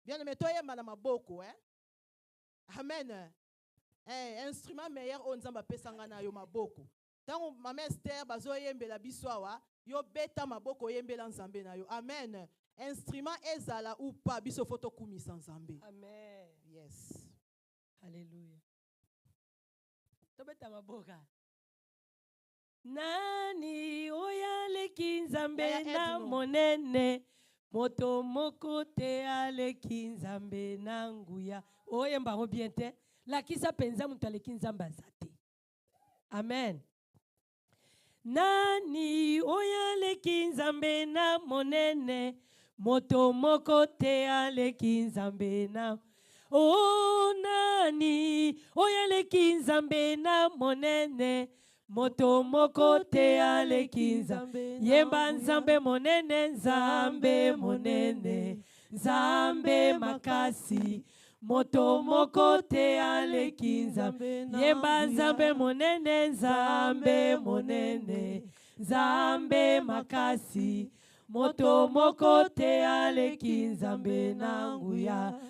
Bien aimé, toi, madame maboko, hein? Amen. Instrument meilleur, on zamba pesanga na yo maboko. Tango Mama Esther bazo yembela biso awa, yo beta maboko yembela nzambe na yo. Amen. Instrument ezala ou pas biso photo kumi sans nzambe. Amen. Yes. Alléluia. Tobeta maboka. Nani oyaleki nzambe na monene, moto moko te aleki nzambe na nguya. Oyemba ngo bien te. Lakisa penza mutu aleki nzambe azate. Amen. Nani oyaleki nzambe na monene, moto moko te aleki nzambe na. Oh nani oyaleki nzambe na monene, moto moko te aleki nzambe. Yemba nzambe monene, nzambe monene, nzambe makasi. Moto moko te aleki nzambe. Yemba nzambe monene, nzambe monene, nzambe makasi. Moto moko te aleki nzambe na nguya.